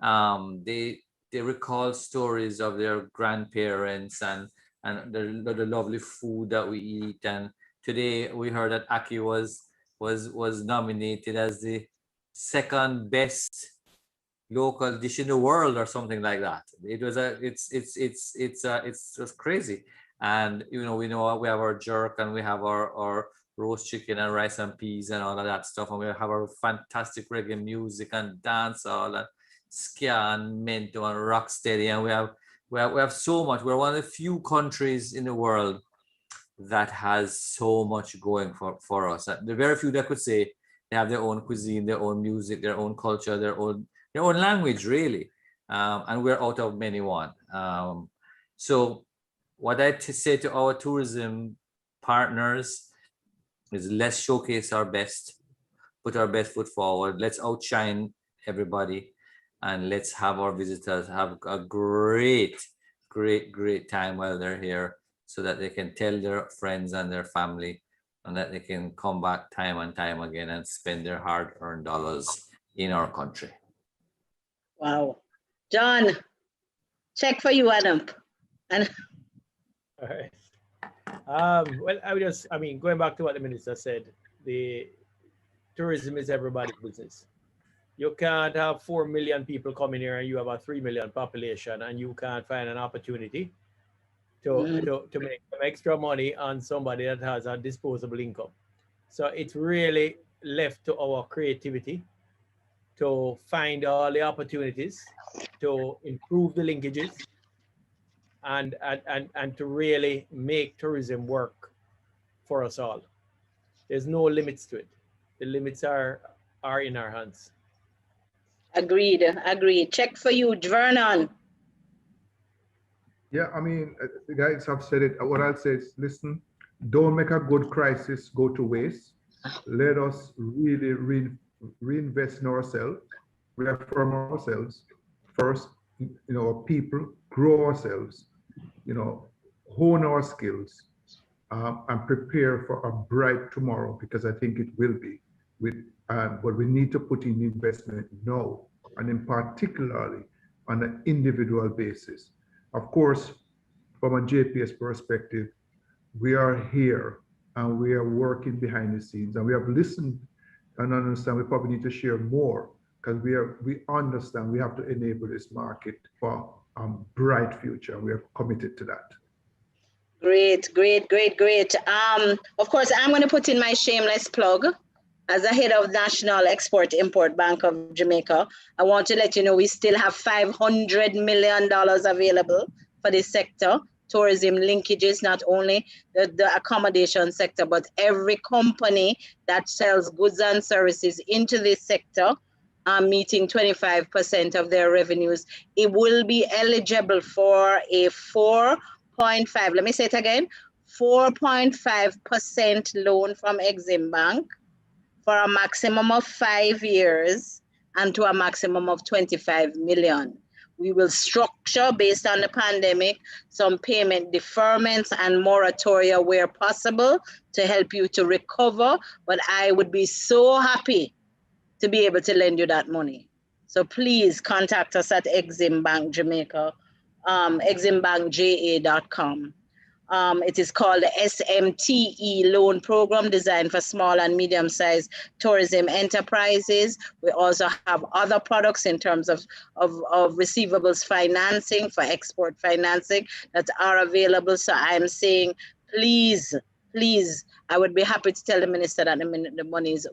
they recall stories of their grandparents and the lovely food that we eat. And today we heard that Aki was nominated as the 2nd best local dish in the world, or something like that. It was it's just crazy. And we know we have our jerk, and we have our roast chicken and rice and peas and all of that stuff, and we have our fantastic reggae music and dancehall and ska and mento and rocksteady, and we have so much. We're one of the few countries in the world that has so much going for us. There are very few that could say they have their own cuisine, their own music, their own culture, their own language, really. And we're out of many one. So what I say to our tourism partners is, let's showcase our best, put our best foot forward. Let's outshine everybody, and let's have our visitors have a great time while they're here, so that they can tell their friends and their family and that they can come back time and time again and spend their hard-earned dollars in our country. Wow. John, check for you, Anub. And All right. Well, I mean, going back to what the minister said, the tourism is everybody's business. You can't have 4 million people coming here and you have a 3 million population and you can't find an opportunity to make some extra money on somebody that has a disposable income. So it's really left to our creativity to find all the opportunities to improve the linkages and to really make tourism work for us all. There's no limits to it. The limits are in our hands. agreed. Check for you, Vernon. Yeah, I mean, the guys have said it. What I'll say is, listen, don't make a good crisis go to waste. Let us really reinvest in ourselves, reaffirm ourselves first, our people, grow ourselves, hone our skills, and prepare for a bright tomorrow, because I think it will be. But we need to put in investment now, and in particularly on an individual basis. Of course, from a JPS perspective, we are here and we are working behind the scenes, and we have listened and understand we probably need to share more, because we understand we have to enable this market for a bright future. We are committed to that. Great. Of course, I'm going to put in my shameless plug. As a head of National Export-Import Bank of Jamaica, I want to let you know we still have $500 million available for this sector, tourism linkages, not only the accommodation sector, but every company that sells goods and services into this sector, meeting 25% of their revenues. It will be eligible for a 4.5, let me say it again, 4.5% loan from Exim Bank for a maximum of 5 years and to a maximum of 25 million. We will structure, based on the pandemic, some payment deferments and moratoria where possible to help you to recover. But I would be so happy to be able to lend you that money. So please contact us at Exim Bank Jamaica, eximbankja.com. It is called the SMTE loan program, designed for small and medium-sized tourism enterprises. We also have other products in terms of receivables financing, for export financing, that are available. So I'm saying, please, I would be happy to tell the minister that the minute the money is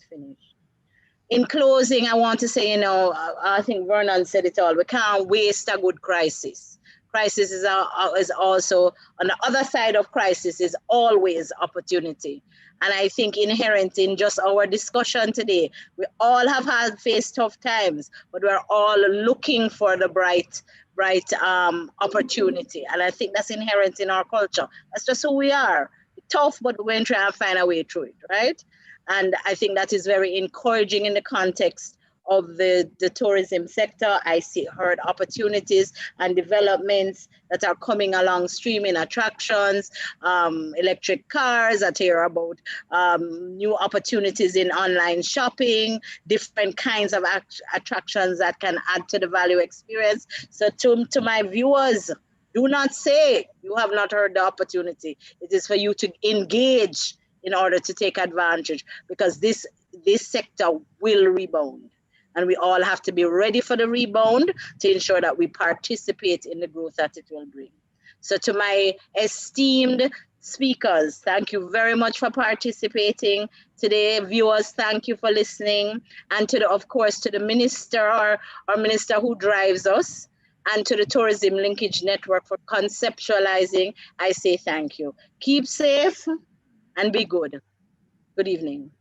finished. In closing, I want to say, I think Vernon said it all. We can't waste a good crisis. Crisis is also, on the other side of crisis is always opportunity. And I think inherent in just our discussion today, we all have faced tough times, but we're all looking for the bright opportunity. And I think that's inherent in our culture. That's just who we are. Tough, but we're going to try and find a way through it, right? And I think that is very encouraging in the context of the tourism sector. I heard opportunities and developments that are coming along, streaming attractions, electric cars. I hear about new opportunities in online shopping, different kinds of attractions that can add to the value experience. So to my viewers, do not say you have not heard the opportunity. It is for you to engage in order to take advantage, because this sector will rebound. And we all have to be ready for the rebound to ensure that we participate in the growth that it will bring. So to my esteemed speakers, thank you very much for participating today. Viewers, thank you for listening. And of course, to the minister, our minister who drives us, and to the Tourism Linkage Network for conceptualizing, I say thank you. Keep safe and be good. Good evening.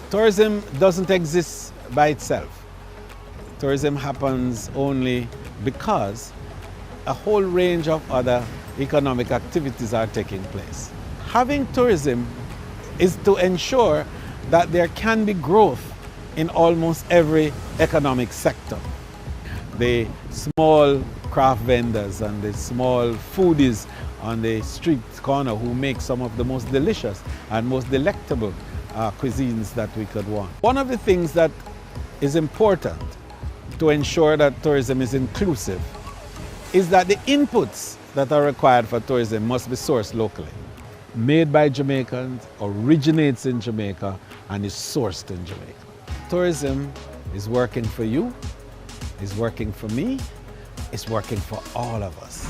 Tourism doesn't exist by itself. Tourism happens only because a whole range of other economic activities are taking place. Having tourism is to ensure that there can be growth in almost every economic sector. The small craft vendors and the small foodies on the street corner who make some of the most delicious and most delectable cuisines that we could want. One of the things that is important to ensure that tourism is inclusive is that the inputs that are required for tourism must be sourced locally. Made by Jamaicans, originates in Jamaica, and is sourced in Jamaica. Tourism is working for you, is working for me, is working for all of us.